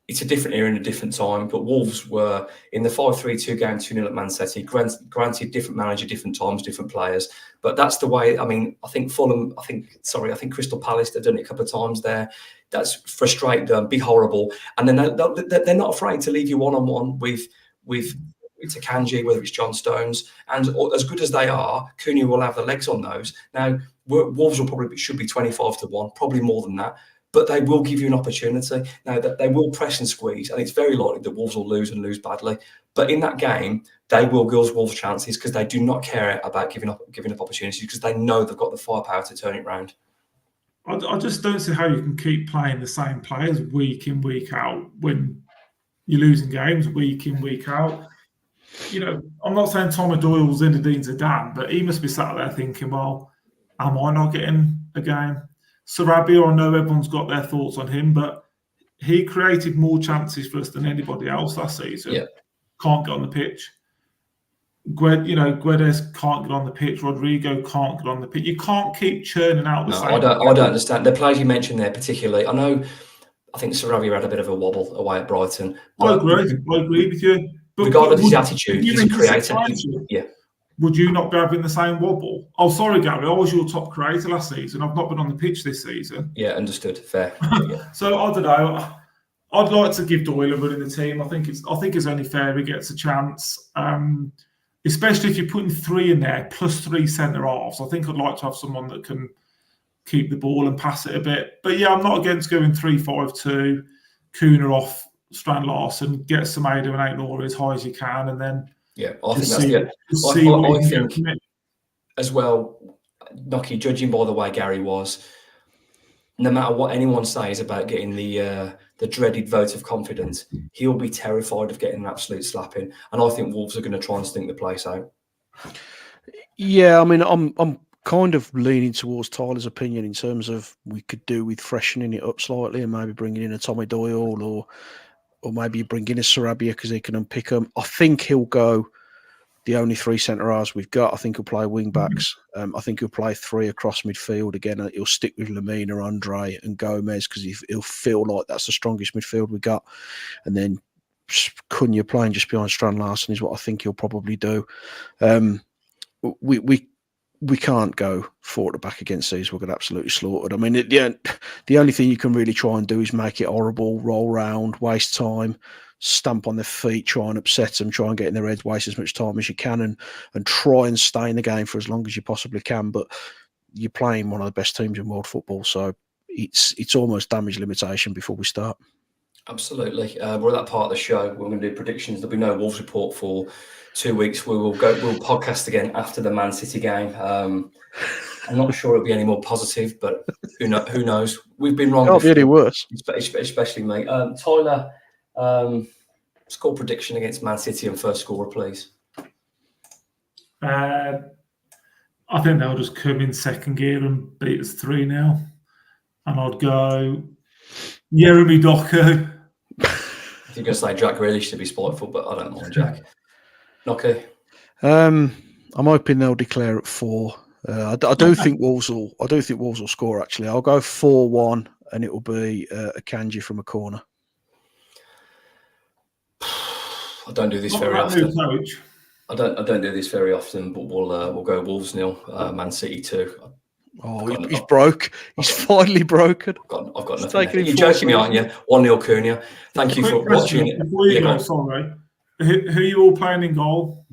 it's a different era and a different time, but Wolves were in the 5-3-2 game, 2-0 at Man City. Granted, different manager, different times, different players. But that's the way. I mean, I think Fulham, I think Crystal Palace, they've done it a couple of times there. That's frustrate them, be horrible. And then they're not afraid to leave you one-on-one with it's a Kanji, whether it's John Stones. And as good as they are, Cunha will have the legs on those. Now, Wolves should be 25-1, probably more than that. But they will give you an opportunity. Now, that they will press and squeeze, and it's very likely that Wolves will lose and lose badly. But in that game, they will give Wolves chances because they do not care about giving up opportunities because they know they've got the firepower to turn it around. I just don't see how you can keep playing the same players week in, week out when you're losing games week in, week out. You know, I'm not saying Tom Doyle's Zinedine Zidane, but he must be sat there thinking, well, am I not getting a game? Sarabia, I know everyone's got their thoughts on him, but he created more chances for us than anybody else last season. Yeah. Can't get on the pitch. Guedes can't get on the pitch. Rodrigo can't get on the pitch. You can't keep churning out the same. I don't understand. The players you mentioned there particularly, I think Sarabia had a bit of a wobble away at Brighton. I agree with you. But regardless of his attitude, he's a creator. Yeah. Would you not be having the same wobble? Oh, sorry, Gary. I was your top creator last season. I've not been on the pitch this season. Yeah, understood. Fair. Yeah. So I don't know. I'd like to give Doyle a run in the team. I think it's only fair he gets a chance. Especially if you're putting 3 in there plus 3 centre halves. I think I'd like to have someone that can keep the ball and pass it a bit. But yeah, I'm not against going 3-5-2, Cunha off, Strand Larson, get Semedo and Aït-Nouri as high as you can, and then I think I think as well, Nocky, judging by the way Gary was, no matter what anyone says about getting the dreaded vote of confidence, he'll be terrified of getting an absolute slapping. And I think Wolves are going to try and stink the place out. Yeah, I mean, I'm kind of leaning towards Tyler's opinion in terms of we could do with freshening it up slightly and maybe bringing in a Tommy Doyle or maybe bring in a Sarabia because he can unpick them. I think he'll go the only 3 centre halves we've got. I think he'll play wing backs. I think he'll play 3 across midfield again. He'll stick with Lamina, Andre, and Gomez because he'll feel like that's the strongest midfield we got. And then Cunha playing just behind Strand Larsen is what I think he'll probably do. We can't go forward to back against these. We'll get absolutely slaughtered. I mean, the only thing you can really try and do is make it horrible, roll round, waste time, stamp on their feet, try and upset them, try and get in their heads, waste as much time as you can, and try and stay in the game for as long as you possibly can. But you're playing one of the best teams in world football, so it's almost damage limitation before we start. Absolutely. We're at that part of the show. We're going to do predictions. There'll be no Wolves report for 2 weeks. We'll podcast again after the Man City game. I'm not sure it'll be any more positive, but who knows? We've been wrong. Can't be any worse. Especially me. Tyler, score prediction against Man City and first scorer, please. I think they'll just come in second gear and beat us 3-0. And I'd go Jeremy Doku. You're going to say Jack Grealish to be spiteful, but I don't mind Jack. Nocky? I'm hoping they'll declare at 4. I do think Wolves will score. Actually, I'll go 4-1, and it will be a Kanji from a corner. I don't do this very often. I don't do this very often, but we'll go Wolves 0, Man City 2. Oh, he's broke. He's finally broken. I've got nothing. You're joking me, aren't you? 1-0 Cunha. Thank you for watching. Before you go, sorry. Who are you all playing in goal?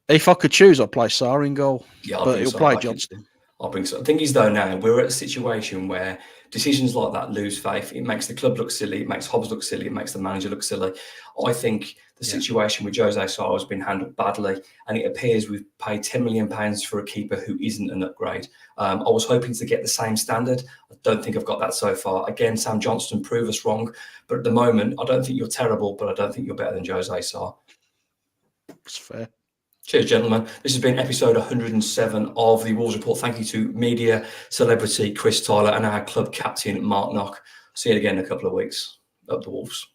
If I could choose, I'd play Sarr in goal. Yeah, but he'll play Johnston. I'll bring so. The thing is, though, now we're at a situation where decisions like that lose faith. It makes the club look silly. It makes Hobbs look silly. It makes the manager look silly. I think the situation with Jose Sarr has been handled badly, and it appears we've paid £10 million for a keeper who isn't an upgrade. I was hoping to get the same standard. I don't think I've got that so far. Again, Sam Johnston proved us wrong, but at the moment, I don't think you're terrible, but I don't think you're better than Jose Sarr. That's fair. Cheers, gentlemen. This has been episode 107 of the Wolves Report. Thank you to media celebrity Chris Tyler and our club captain Mark Knock. See you again in a couple of weeks. Up the Wolves.